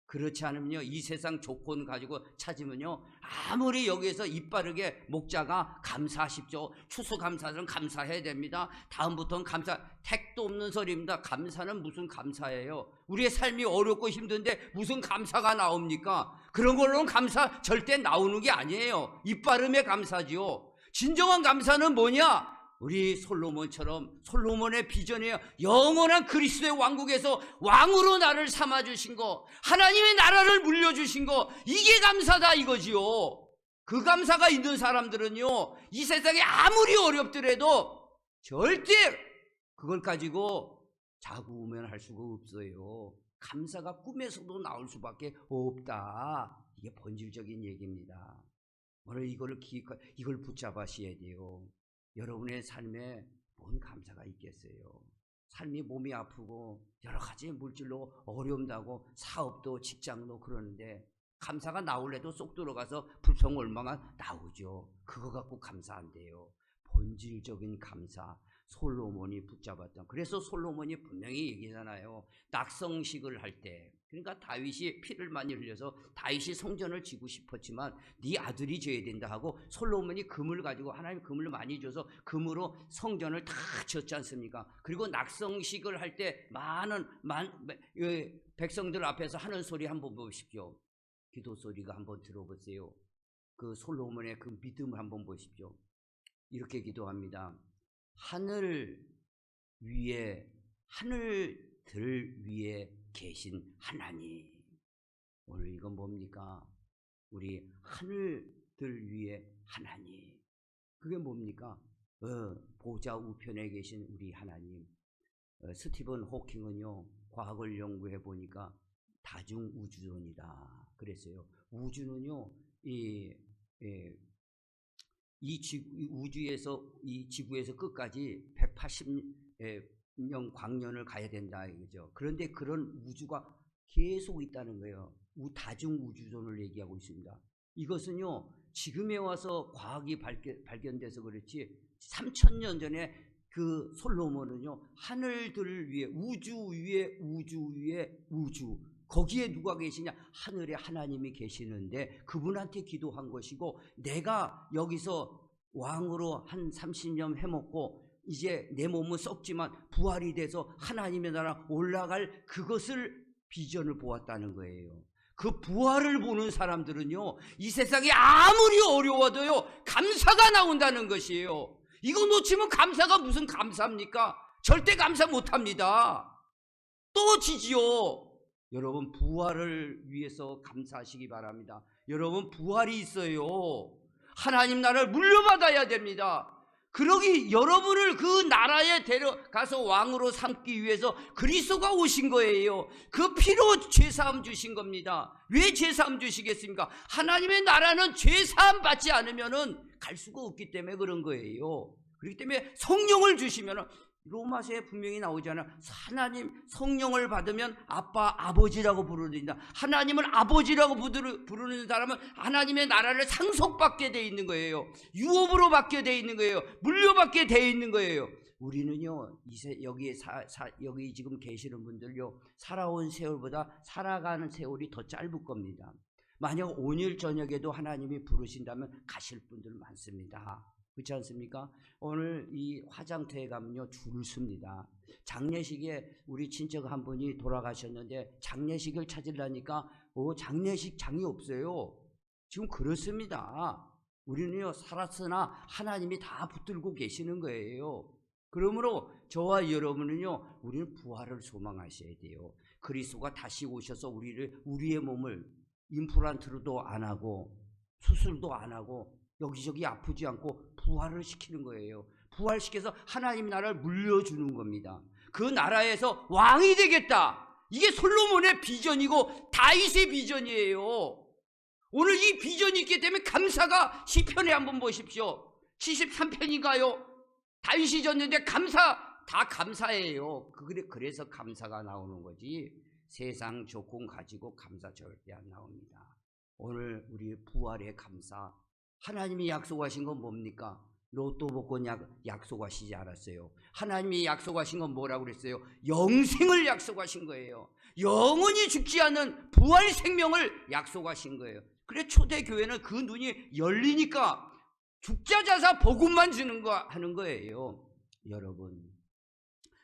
A: 그렇지 않으면요, 이 세상 조건 가지고 찾으면요, 아무리 여기에서 이빠르게 목자가 감사하십시오, 추수감사는 감사해야 됩니다, 다음부터는 감사, 택도 없는 소리입니다. 감사는 무슨 감사예요? 우리의 삶이 어렵고 힘든데 무슨 감사가 나옵니까? 그런 걸로는 감사 절대 나오는 게 아니에요. 이빠름의 감사지요. 진정한 감사는 뭐냐? 우리 솔로몬처럼, 솔로몬의 비전이에요. 영원한 그리스도의 왕국에서 왕으로 나를 삼아주신 거, 하나님의 나라를 물려주신 거, 이게 감사다 이거지요. 그 감사가 있는 사람들은요, 이 세상에 아무리 어렵더라도 절대 그걸 가지고 자구우면할 수가 없어요. 감사가 꿈에서도 나올 수밖에 없다. 이게 본질적인 얘기입니다. 오늘 이걸 붙잡으셔야 돼요. 여러분의 삶에 뭔 감사가 있겠어요? 삶이 몸이 아프고 여러 가지 물질로 어려움다고 사업도 직장도 그러는데 감사가 나올래도 쏙 들어가서 불평월마가 나오죠. 그거 갖고 감사 안 돼요. 본질적인 감사, 솔로몬이 붙잡았던. 그래서 솔로몬이 분명히 얘기잖아요. 낙성식을 할 때, 그러니까 다윗이 피를 많이 흘려서 다윗이 성전을 지고 싶었지만 네 아들이 져야 된다 하고 솔로몬이 금을 가지고, 하나님 금을 많이 줘서 금으로 성전을 다 지었지 않습니까? 그리고 낙성식을 할 때 많은 백성들 앞에서 하는 소리 한번 보십시오. 기도 소리가 한번 들어보세요. 그 솔로몬의 그 믿음을 한번 보십시오. 이렇게 기도합니다. 하늘들 위에 계신 하나님. 오늘 이건 뭡니까? 우리 하늘들 위에 하나님. 그게 뭡니까? 보좌 우편에 계신 우리 하나님. 스티븐 호킹은요, 과학을 연구해 보니까 다중우주론이다 그랬어요. 우주는요, 우주에서, 이 지구에서 끝까지 180년 광년을 가야 된다 이거죠. 그런데 그런 우주가 계속 있다는 거예요. 다중우주론을 얘기하고 있습니다. 이것은요, 지금에 와서 과학이 발견돼서 그렇지 3000년 전에 그 솔로몬은요, 하늘들 위에, 우주 위에 우주, 거기에 누가 계시냐? 하늘에 하나님이 계시는데 그분한테 기도한 것이고, 내가 여기서 왕으로 한 30년 해먹고 이제 내 몸은 썩지만 부활이 돼서 하나님의 나라 올라갈 그것을 비전을 보았다는 거예요. 그 부활을 보는 사람들은요, 이 세상이 아무리 어려워도요, 감사가 나온다는 것이에요. 이거 놓치면 감사가 무슨 감사입니까? 절대 감사 못합니다. 또 지지요. 여러분, 부활을 위해서 감사하시기 바랍니다. 여러분, 부활이 있어요. 하나님 나라를 물려받아야 됩니다. 그러기 여러분을 그 나라에 데려가서 왕으로 삼기 위해서 그리스도가 오신 거예요. 그 피로 죄사함 주신 겁니다. 왜 죄사함 주시겠습니까? 하나님의 나라는 죄사함 받지 않으면은 갈 수가 없기 때문에 그런 거예요. 그렇기 때문에 성령을 주시면은, 로마서에 분명히 나오잖아. 하나님 성령을 받으면 아빠, 아버지라고 부르는다. 하나님을 아버지라고 부르는 사람은 하나님의 나라를 상속받게 돼 있는 거예요. 유업으로 받게 돼 있는 거예요. 물려받게 돼 있는 거예요. 우리는요, 여기 지금 계시는 분들요, 살아온 세월보다 살아가는 세월이 더 짧을 겁니다. 만약 오늘 저녁에도 하나님이 부르신다면 가실 분들 많습니다.
B: 그렇지 않습니까? 오늘 이 화장터에 가면요 줄을 섭니다. 장례식에 우리 친척 한 분이 돌아가셨는데 장례식을 찾으려니까 장례식 장이 없어요. 지금 그렇습니다. 우리는요 살았으나 하나님이 다 붙들고 계시는 거예요. 그러므로 저와 여러분은요 우리는 부활을 소망하셔야 돼요. 그리스도가 다시 오셔서 우리의 몸을 임플란트로도 안 하고 수술도 안 하고 여기저기 아프지 않고 부활을 시키는 거예요. 부활시켜서 하나님 나라를 물려주는 겁니다. 그 나라에서 왕이 되겠다. 이게 솔로몬의 비전이고 다윗의 비전이에요. 오늘 이 비전이 있기 때문에 감사가 시편에 한번 보십시오. 73편인가요? 다윗이 졌는데 다 감사해요. 그래서 감사가 나오는 거지. 세상 조건 가지고 감사 절대 안 나옵니다. 오늘 우리 부활의 감사. 하나님이 약속하신 건 뭡니까? 로또 복권 약속하시지 않았어요. 하나님이 약속하신 건 뭐라고 그랬어요? 영생을 약속하신 거예요. 영원히 죽지 않는 부활 생명을 약속하신 거예요. 그래 초대교회는 그 눈이 열리니까 죽자자사 복음만 하는 거예요. 여러분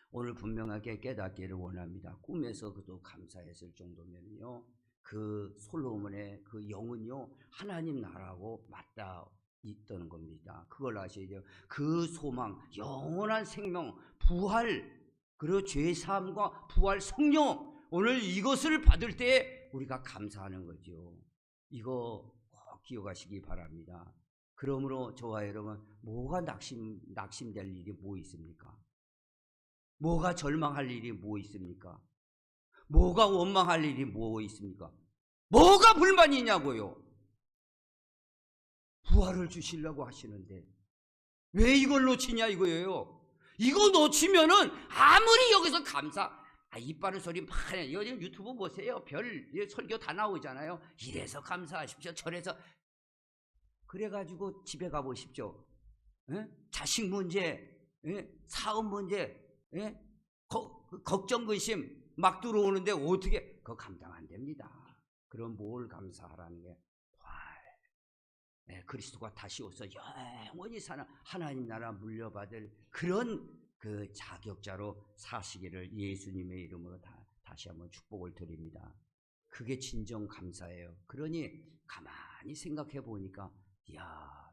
B: 오늘 분명하게 깨닫기를 원합니다. 꿈에서 그도 감사했을 정도면요 그 솔로몬의 그 영은요 하나님 나라하고 맞닿아 있던 겁니다. 그걸 아셔야 돼요. 그 소망, 영원한 생명, 부활, 그리고 죄사함과 부활 성령, 오늘 이것을 받을 때 우리가 감사하는 거죠. 이거 꼭 기억하시기 바랍니다. 그러므로 저와 여러분 뭐가 낙심될 일이 뭐 있습니까? 뭐가 절망할 일이 뭐 있습니까? 뭐가 원망할 일이 뭐 있습니까? 뭐가 불만이냐고요? 부활을 주시려고 하시는데 왜 이걸 놓치냐 이거예요. 이거 놓치면은 아무리 여기서 이빨은 소리 막 요즘 유튜브 보세요. 별 설교 다 나오잖아요. 이래서 감사하십시오. 저래서 그래가지고 집에 가보십시오. 자식 문제, 사업 문제, 걱정 근심 막 들어오는데 어떻게 그거 감당 안 됩니다. 그럼 뭘 감사하라는 게 부활. 그리스도가 다시 오서 영원히 사는 하나님 나라 물려받을 그런 그 자격자로 사시기를 예수님의 이름으로 다시 한번 축복을 드립니다. 그게 진정 감사예요. 그러니 가만히 생각해 보니까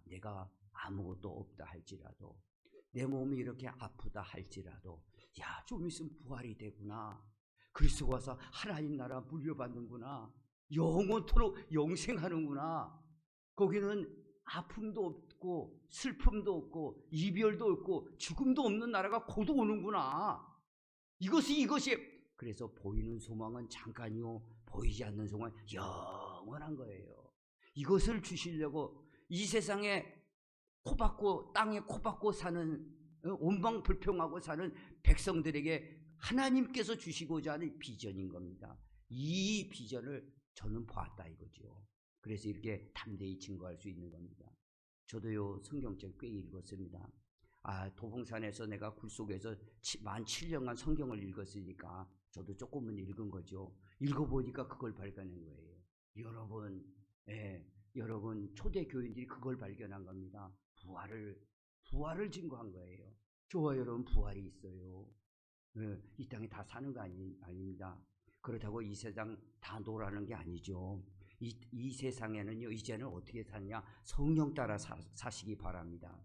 B: 내가 아무것도 없다 할지라도 내 몸이 이렇게 아프다 할지라도 좀 있으면 부활이 되구나. 그리스도가 와서 하나님 나라 물려받는구나. 영원토록 영생하는구나. 거기는 아픔도 없고 슬픔도 없고 이별도 없고 죽음도 없는 나라가 곧 오는구나. 이것이 그래서 보이는 소망은 잠깐이요 보이지 않는 소망은 영원한 거예요. 이것을 주시려고 이 세상에 땅에 코박고 사는 온방불평하고 사는 백성들에게 하나님께서 주시고자 하는 비전인 겁니다. 이 비전을 저는 보았다 이거죠. 그래서 이렇게 담대히 증거할 수 있는 겁니다. 저도요 성경책 꽤 읽었습니다. 도봉산에서 내가 굴속에서 만 7년간 성경을 읽었으니까 저도 조금은 읽은 거죠. 읽어보니까 그걸 발견한 거예요. 여러분 초대교인들이 그걸 발견한 겁니다. 부활을 증거한 거예요. 저와 여러분 부활이 있어요. 이 땅에 다 사는 거 아닙니다. 그렇다고 이 세상 다 노라는 게 아니죠. 이 세상에는요 이제는 어떻게 사냐 성령 따라 사시기 바랍니다.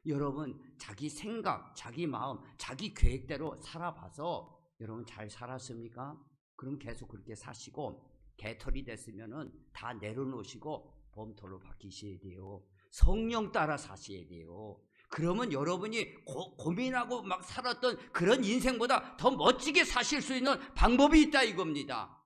B: 여러분 자기 생각, 자기 마음, 자기 계획대로 살아봐서 여러분 잘 살았습니까? 그럼 계속 그렇게 사시고 개털이 됐으면은 다 내려놓으시고 범털로 바뀌셔야 돼요. 성령 따라 사셔야 돼요. 그러면 여러분이 고민하고 막 살았던 그런 인생보다 더 멋지게 사실 수 있는 방법이 있다 이겁니다.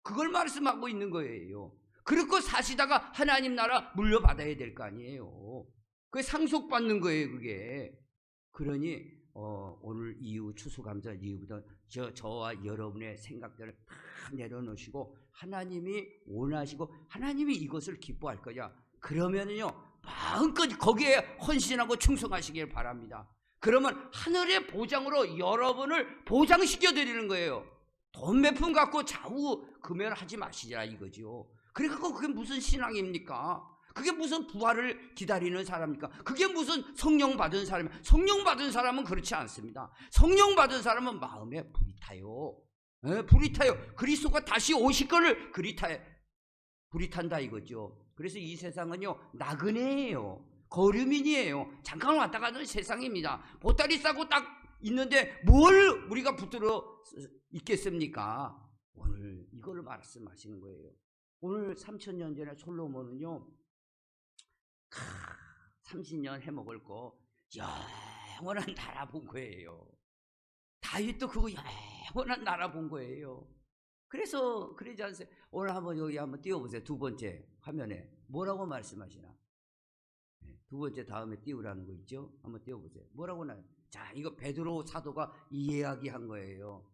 B: 그걸 말씀하고 있는 거예요. 그렇게 사시다가 하나님 나라 물려받아야 될 거 아니에요. 그게 상속받는 거예요 그게. 그러니 오늘 이후 추수감사 이후부터 저와 여러분의 생각들을 다 내려놓으시고 하나님이 원하시고 하나님이 이것을 기뻐할 거냐 그러면은요 마음껏 거기에 헌신하고 충성하시길 바랍니다. 그러면 하늘의 보장으로 여러분을 보장시켜 드리는 거예요. 돈 몇 푼 갖고 좌우 금연하지 마시자 이거죠. 그러니까 그게 무슨 신앙입니까?
A: 그게 무슨 부활을 기다리는 사람입니까? 그게 무슨 성령 받은 사람입니까? 성령 받은 사람은 그렇지 않습니다. 성령 받은 사람은 마음에 불이 타요. 불이 타요. 그리스도가 다시 오실 거를 불이 탄다 이거죠. 그래서 이 세상은요, 나그네예요. 거류민이에요. 잠깐 왔다 가는 세상입니다. 보따리 싸고 딱 있는데 뭘 우리가 붙들어 있겠습니까? 오늘 이걸 말씀하시는 거예요. 오늘 3000년 전에 솔로몬은요, 30년 해먹을 거 영원한 나라 본 거예요. 다윗도 그거 영원한 나라 본 거예요. 그래서 그러지 않으세요? 오늘 한번 여기 한번 띄워보세요. 두 번째 화면에 뭐라고 말씀하시나? 두 번째 다음에 띄우라는 거 있죠? 한번 띄워보세요. 뭐라고 나요? 자, 이거 베드로 사도가 이야기한 거예요.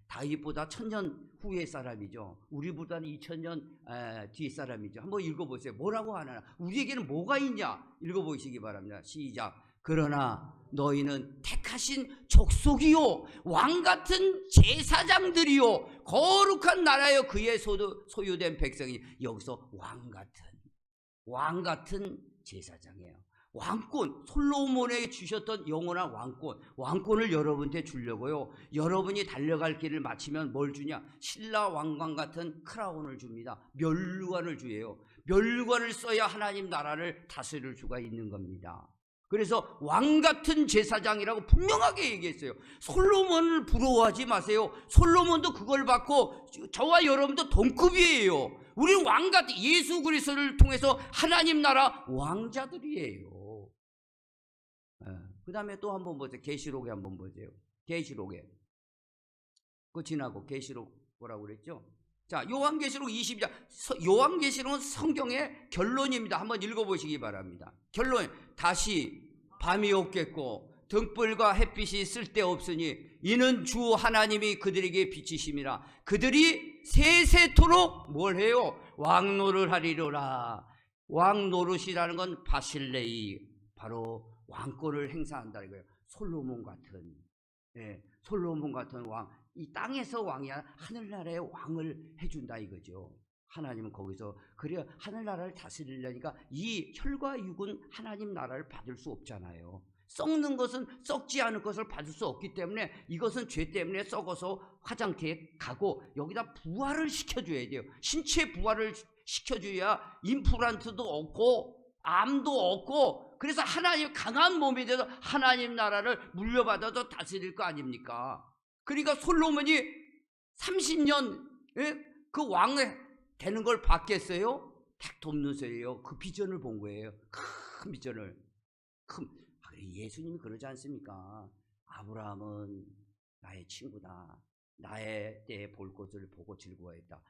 A: 다윗보다 1000년 후의 사람이죠. 우리보다는 2000년 뒤 사람이죠. 한번 읽어보세요. 뭐라고 하나? 우리에게는 뭐가 있냐? 읽어보시기 바랍니다. 시작. 그러나 너희는 택하신 족속이요 왕같은 제사장들이요 거룩한 나라여 그의 소유된 백성이. 여기서 왕같은 제사장이에요. 왕권, 솔로몬에게 주셨던 영원한 왕권을 여러분한테 주려고요. 여러분이 달려갈 길을 마치면 뭘 주냐? 신라 왕관 같은 크라운을 줍니다. 멸류관을 주예요. 멸류관을 써야 하나님 나라를 다스릴 수가 있는 겁니다. 그래서 왕같은 제사장이라고 분명하게 얘기했어요. 솔로몬을 부러워하지 마세요. 솔로몬도 그걸 받고 저와 여러분도 동급이에요. 우리는 왕같은, 예수 그리스도를 통해서 하나님 나라 왕자들이에요. 그 다음에 또 한번 보세요. 계시록에 한번 보세요. 계시록에. 그거 지나고 계시록 뭐라고 그랬죠? 자, 요한계시록 20장. 요한계시록은 성경의 결론입니다. 한번 읽어보시기 바랍니다. 결론. 다시 밤이 없겠고 등불과 햇빛이 쓸데없으니 이는 주 하나님이 그들에게 비치심이라. 그들이 세세토록 뭘 해요? 왕노를 하리로라. 왕노릇이라는 건 바실레이, 바로 왕권을 행사한다 이거예요. 솔로몬 같은 왕, 이 땅에서 왕이 아니라 하늘나라의 왕을 해준다 이거죠. 하나님은 거기서, 그래야 하늘나라를 다스리려니까 이 혈과 육은 하나님 나라를 받을 수 없잖아요. 썩는 것은, 썩지 않을 것을 받을 수 없기 때문에 이것은 죄 때문에 썩어서 화장터에 가고 여기다 부활을 시켜줘야 돼요. 신체 부활을 시켜줘야 임플란트도 없고 암도 없고, 그래서 하나님 강한 몸이 돼서 하나님 나라를 물려받아서 다스릴 거 아닙니까? 그러니까 솔로몬이 30년 그 왕을 되는 걸 봤겠어요? 택돕는서예요. 그 비전을 본 거예요. 큰 비전을. 예수님이 그러지 않습니까? 아브라함은 나의 친구다. 나의 때에 볼 것을 보고 즐거워했다.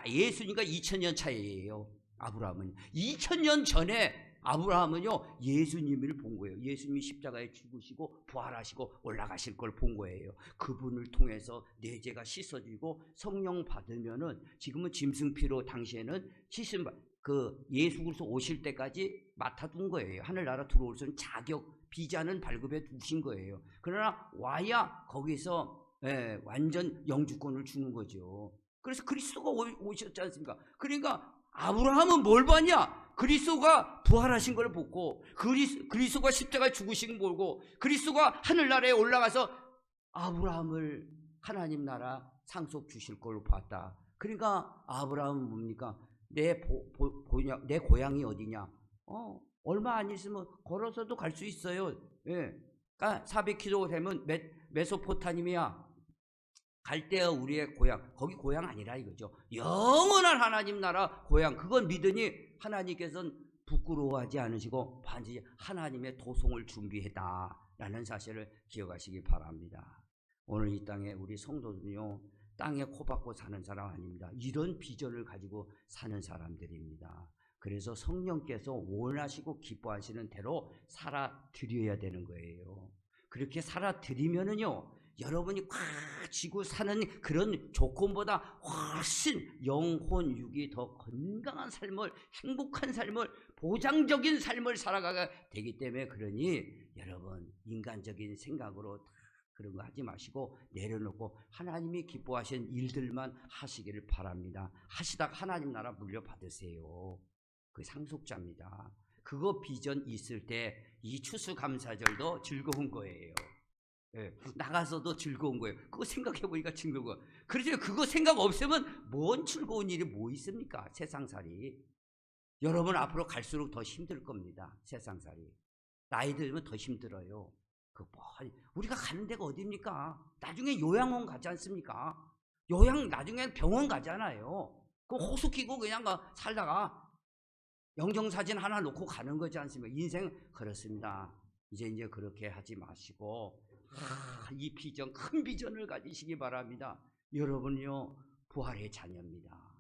A: 예수님과 2000년 차이예요. 아브라함은 2000년 전에 아브라함은요 예수님을 본 거예요. 예수님이 십자가에 죽으시고 부활하시고 올라가실 걸 본 거예요. 그분을 통해서 내 죄가 씻어지고 성령 받으면은, 지금은 짐승피로 당시에는 그 예수 그리스도 오실 때까지 맡아둔 거예요. 하늘나라 들어올 수 있는 자격 비자는 발급해 두신 거예요. 그러나 와야 거기서 완전 영주권을 주는 거죠. 그래서 그리스도가 오셨지 않습니까? 그러니까 아브라함은 뭘 봤냐? 그리스도가 부활하신 걸 보고, 그리스도가 십자가에 죽으신 걸 보고, 그리스도가 하늘나라에 올라가서 아브라함을 하나님 나라 상속 주실 걸로 봤다. 그러니까 아브라함은 뭡니까? 내 고향이 어디냐? 얼마 안 있으면 걸어서도 갈 수 있어요. 400km 되면 메소포타미아. 갈대아 우리의 고향, 거기 고향 아니라 이거죠. 영원한 하나님 나라 고향, 그건 믿으니 하나님께서는 부끄러워하지 않으시고 반드시 하나님의 도송을 준비했다라는 사실을 기억하시기 바랍니다. 오늘 이 땅에 우리 성도들은요, 땅에 코박고 사는 사람 아닙니다. 이런 비전을 가지고 사는 사람들입니다. 그래서 성령께서 원하시고 기뻐하시는 대로 살아드려야 되는 거예요. 그렇게 살아드리면은요, 여러분이 꽉 쥐고 사는 그런 조건보다 훨씬 영혼 육이 더 건강한 삶을, 행복한 삶을, 보장적인 삶을 살아가게 되기 때문에, 그러니 여러분 인간적인 생각으로 그런 거 하지 마시고 내려놓고 하나님이 기뻐하시는 일들만 하시기를 바랍니다. 하시다가 하나님 나라 물려받으세요. 그 상속자입니다. 그거 비전 있을 때 이 추수감사절도 즐거운 거예요. 예, 나가서도 즐거운 거예요. 그거 생각해보니까 즐거운 거예요. 그렇죠. 그거 생각 없으면 뭔 즐거운 일이 뭐 있습니까? 세상살이. 여러분 앞으로 갈수록 더 힘들 겁니다. 세상살이. 나이 들면 더 힘들어요. 우리가 가는 데가 어디입니까? 나중에 요양원 가지 않습니까? 나중에 병원 가잖아요. 그 호수 끼고 그냥 살다가 영정사진 하나 놓고 가는 거지 않습니까? 인생 그렇습니다. 이제 그렇게 하지 마시고 이 비전, 큰 비전을 가지시기 바랍니다. 여러분요 부활의 자녀입니다.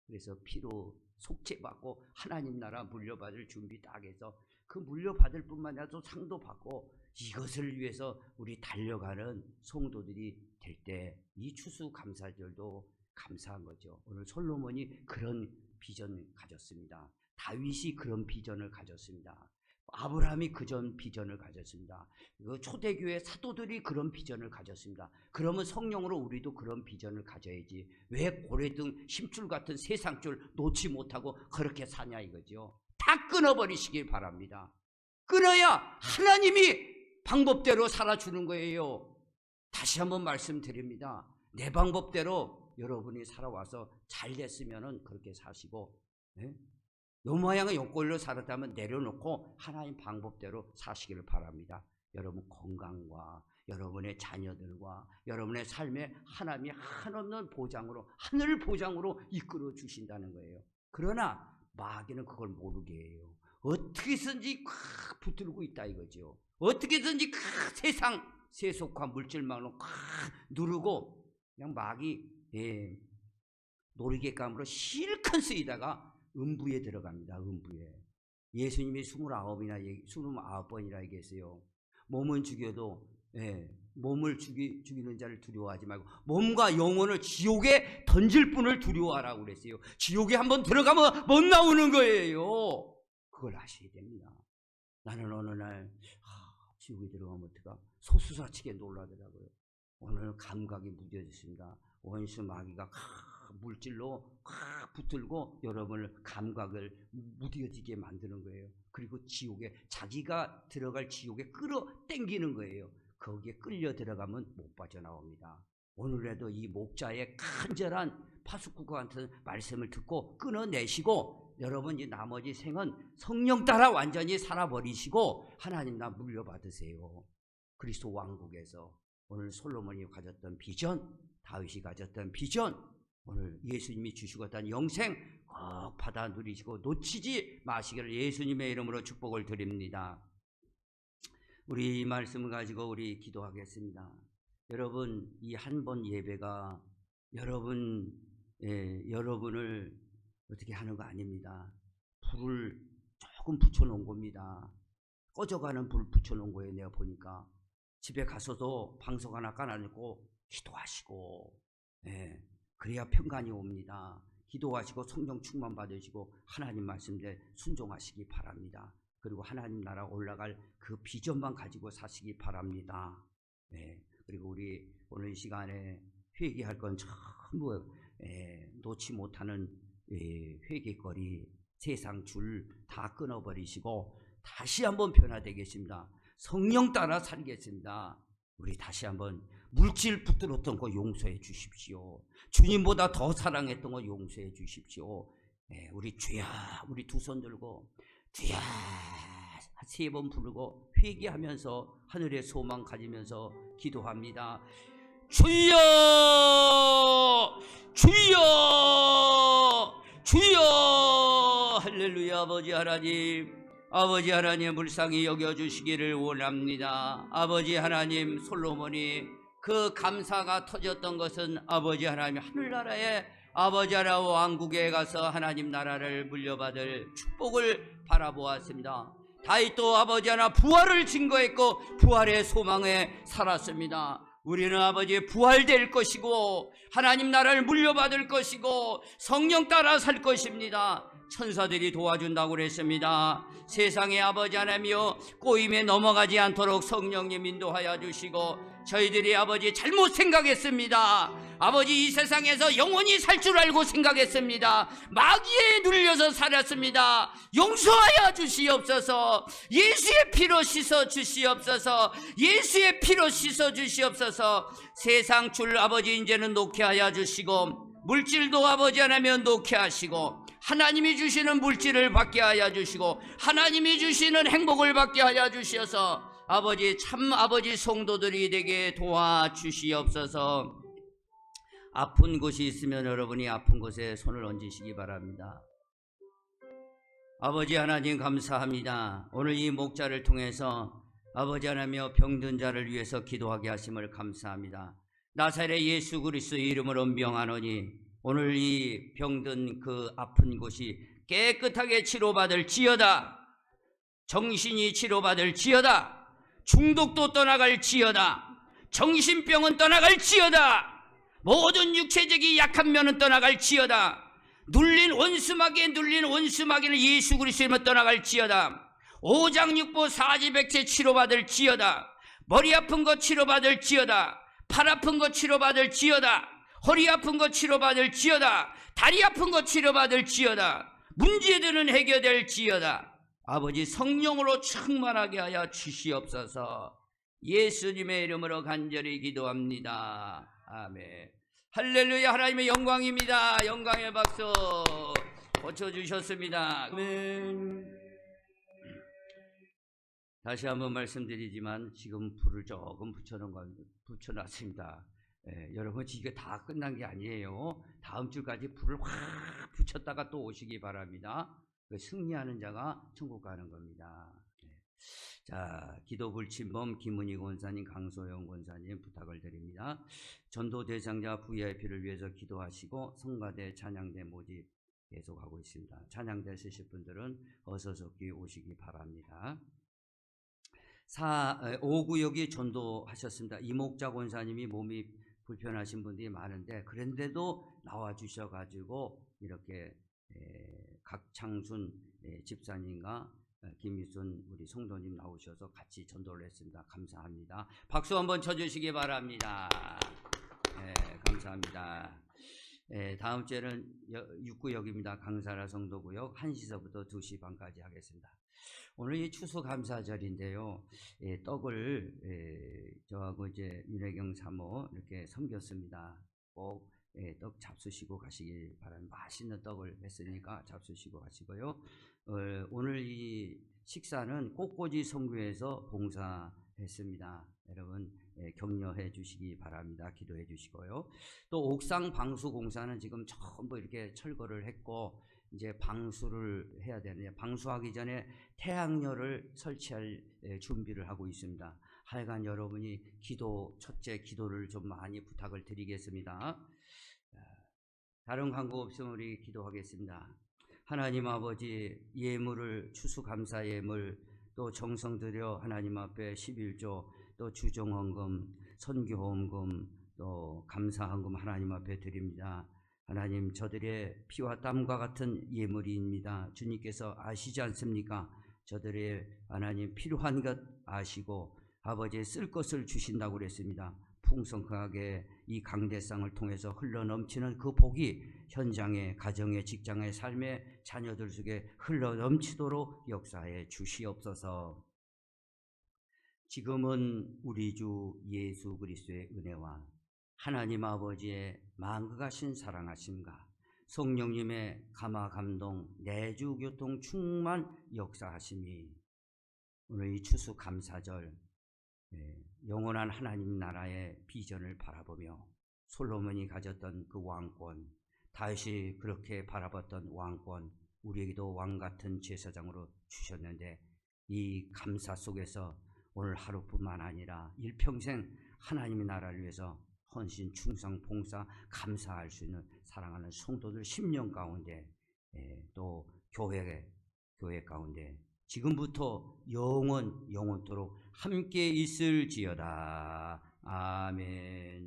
A: 그래서 피로 속죄받고 하나님 나라 물려받을 준비 딱 해서 그 물려받을 뿐만 아니라 또 상도 받고 이것을 위해서 우리 달려가는 성도들이 될 때 이 추수감사절도 감사한 거죠. 오늘 솔로몬이 그런 비전을 가졌습니다. 다윗이 그런 비전을 가졌습니다. 아브라함이 그전 비전을 가졌습니다. 초대교회 사도들이 그런 비전을 가졌습니다. 그러면 성령으로 우리도 그런 비전을 가져야지. 왜 고래등 심줄 같은 세상줄 놓지 못하고 그렇게 사냐 이거죠. 다 끊어버리시길 바랍니다. 끊어야 하나님이 방법대로 살아주는 거예요. 다시 한번 말씀드립니다. 내 방법대로 여러분이 살아와서 잘 됐으면 그렇게 사시고, 요 모양의 욕걸로 살았다면 내려놓고 하나님 방법대로 사시기를 바랍니다. 여러분 건강과 여러분의 자녀들과 여러분의 삶에 하나님이 한없는 보장으로, 하늘 보장으로 이끌어 주신다는 거예요. 그러나 마귀는 그걸 모르게 해요. 어떻게든지 콱 붙들고 있다 이거죠. 어떻게든지 세상 세속화 물질망으로 콱 누르고 그냥 마귀 놀이개감으로 실컷 쓰이다가 음부에 들어갑니다. 음부에. 예수님이 29번이나 얘기했어요. 몸은 죽여도 몸을 죽이는 자를 두려워하지 말고 몸과 영혼을 지옥에 던질 분을 두려워하라고 그랬어요. 지옥에 한번 들어가면 못 나오는 거예요. 그걸 아셔야 됩니다. 나는 어느 날 지옥에 들어가면 어떡하 소수사치게 놀라더라고요. 오늘 감각이 무뎌졌습니다. 원수 마귀가 물질로 확 붙들고 여러분을 감각을 무뎌지게 만드는 거예요. 그리고 지옥에 자기가 들어갈 지옥에 끌어당기는 거예요. 거기에 끌려 들어가면 못 빠져나옵니다. 오늘에도 이 목자의 간절한 파수꾼과 같은 말씀을 듣고 끊어내시고 여러분 이 나머지 생은 성령 따라 완전히 살아버리시고 하나님 나 물려받으세요. 그리스도 왕국에서 오늘 솔로몬이 가졌던 비전, 다윗이 가졌던 비전, 오늘 예수님이 주시고 있다는 영생 꼭 받아 누리시고 놓치지 마시기를 예수님의 이름으로 축복을 드립니다. 우리 이 말씀을 가지고 우리 기도하겠습니다. 여러분 이 한 번 예배가 여러분을 어떻게 하는 거 아닙니다. 불을 조금 붙여놓은 겁니다. 꺼져가는 불 붙여놓은 거예요. 내가 보니까 집에 가서도 방석 하나 깔아놓고 기도하시고 그래야 평강이 옵니다. 기도하시고 성령 충만 받으시고 하나님 말씀에 순종하시기 바랍니다. 그리고 하나님 나라 올라갈 그 비전만 가지고 사시기 바랍니다. 그리고 우리 오늘 이 시간에 회개할 건 전부 놓지 못하는 회개거리 세상 줄 다 끊어버리시고 다시 한번 변화되겠습니다. 성령 따라 살겠습니다. 우리 다시 한번 물질 붙들었던 거 용서해 주십시오. 주님보다 더 사랑했던 거 용서해 주십시오. 우리 주야, 우리 두 손 들고 주야 3번 부르고 회개하면서 하늘의 소망 가지면서 기도합니다. 주여, 주여, 주여. 할렐루야. 아버지 하나님 불쌍히 여겨주시기를 원합니다. 아버지 하나님 솔로몬이 그 감사가 터졌던 것은 아버지 하나님 하늘나라에 아버지 하나님 왕국에 가서 하나님 나라를 물려받을 축복을 바라보았습니다. 다윗도 아버지 하나 부활을 증거했고 부활의 소망에 살았습니다. 우리는 아버지 부활될 것이고 하나님 나라를 물려받을 것이고 성령 따라 살 것입니다. 천사들이 도와준다고 그랬습니다. 세상의 아버지 하나님이여 꼬임에 넘어가지 않도록 성령님 인도하여 주시고 저희들이 아버지 잘못 생각했습니다. 아버지 이 세상에서 영원히 살 줄 알고 생각했습니다. 마귀에 눌려서 살았습니다. 용서하여 주시옵소서. 예수의 피로 씻어 주시옵소서. 예수의 피로 씻어 주시옵소서. 세상 줄 아버지 이제는 놓게 하여 주시고, 물질도 아버지 하나님 놓게 하시고, 하나님이 주시는 물질을 받게 하여 주시고, 하나님이 주시는 행복을 받게 하여 주셔서 아버지 참 아버지 성도들이 되게 도와주시옵소서. 아픈 곳이 있으면 여러분이 아픈 곳에 손을 얹으시기 바랍니다. 아버지 하나님 감사합니다. 오늘 이 목자를 통해서 아버지 하나며 병든 자를 위해서 기도하게 하심을 감사합니다. 나사렛 예수 그리스도의 이름으로 명하노니 오늘 이 병든 그 아픈 곳이 깨끗하게 치료받을지어다. 정신이 치료받을지어다. 중독도 떠나갈지어다. 정신병은 떠나갈지어다. 모든 육체적인 약한 면은 떠나갈지어다. 눌린 원수마귀는 예수 그리스도로 떠나갈지어다. 오장육부 사지백체 치료받을지어다. 머리 아픈 거 치료받을지어다. 팔 아픈 거 치료받을지어다. 허리 아픈 거 치료받을지어다. 다리 아픈 거 치료받을지어다. 문제들은 해결될지어다. 아버지 성령으로 충만하게 하여 주시옵소서. 예수님의 이름으로 간절히 기도합니다. 아멘. 할렐루야. 하나님의 영광입니다. 영광의 박수 고쳐주셨습니다. 아멘. 다시 한번 말씀드리지만 지금 불을 조금 붙여놨습니다. 여러분 이게 다 끝난 게 아니에요. 다음 주까지 불을 확 붙였다가 또 오시기 바랍니다. 승리하는 자가 천국 가는 겁니다. 자, 기도 불침범 김은희 권사님, 강소영 권사님 부탁을 드립니다. 전도 대상자 VIP를 위해서 기도하시고 성가대 찬양대 모집 계속하고 있습니다. 찬양대 쓰실 분들은 어서 적기 오시기 바랍니다. 5구역이 전도하셨습니다. 이목자 권사님이 몸이 불편하신 분들이 많은데 그런데도 나와주셔가지고 이렇게 각창순 집사님과 김미순 우리 성도님 나오셔서 같이 전도를 했습니다. 감사합니다. 박수 한번 쳐주시기 바랍니다. 감사합니다. 다음 주에는 6구역입니다. 강사라 성도구역 1시서부터 2시 반까지 하겠습니다. 오늘 이 추수감사절인데요. 떡을 저하고 이제 윤혜경 사모 이렇게 섬겼습니다. 꼭 떡 잡수시고 가시길 바랍니다. 맛있는 떡을 했으니까 잡수시고 가시고요. 오늘 이 식사는 꽃꽂이 선교에서 봉사했습니다. 여러분 격려해 주시기 바랍니다. 기도해 주시고요. 또 옥상 방수 공사는 지금 전부 이렇게 철거를 했고 이제 방수를 해야 되는데 방수하기 전에 태양열을 설치할 준비를 하고 있습니다. 하여간 여러분이 첫째 기도를 좀 많이 부탁을 드리겠습니다. 다른 광고 없으면 우리 기도하겠습니다. 하나님 아버지 예물을 추수감사 예물 또 정성 들여 하나님 앞에 11조 또 주정헌금 선교헌금 또 감사헌금 하나님 앞에 드립니다. 하나님 저들의 피와 땀과 같은 예물입니다. 주님께서 아시지 않습니까? 저들의 하나님 필요한 것 아시고 아버지의 쓸 것을 주신다고 그랬습니다. 풍성하게 이 강대상을 통해서 흘러넘치는 그 복이 현장의 가정의 직장의 삶의 자녀들 속에 흘러넘치도록 역사해 주시옵소서. 지금은 우리 주 예수 그리스도의 은혜와 하나님 아버지의 만극하신 사랑하심과 성령님의 감화 감동 내주 교통 충만 역사하심이 오늘 이 추수감사절 영원한 하나님 나라의 비전을 바라보며 솔로몬이 가졌던 그 왕권, 다윗이 그렇게 바라봤던 왕권, 우리에게도 왕같은 제사장으로 주셨는데 이 감사 속에서 오늘 하루뿐만 아니라 일평생 하나님의 나라를 위해서 헌신, 충성, 봉사, 감사할 수 있는 사랑하는 성도들 10년 가운데 또 교회 가운데 지금부터 영원토록 함께 있을지어다. 아멘.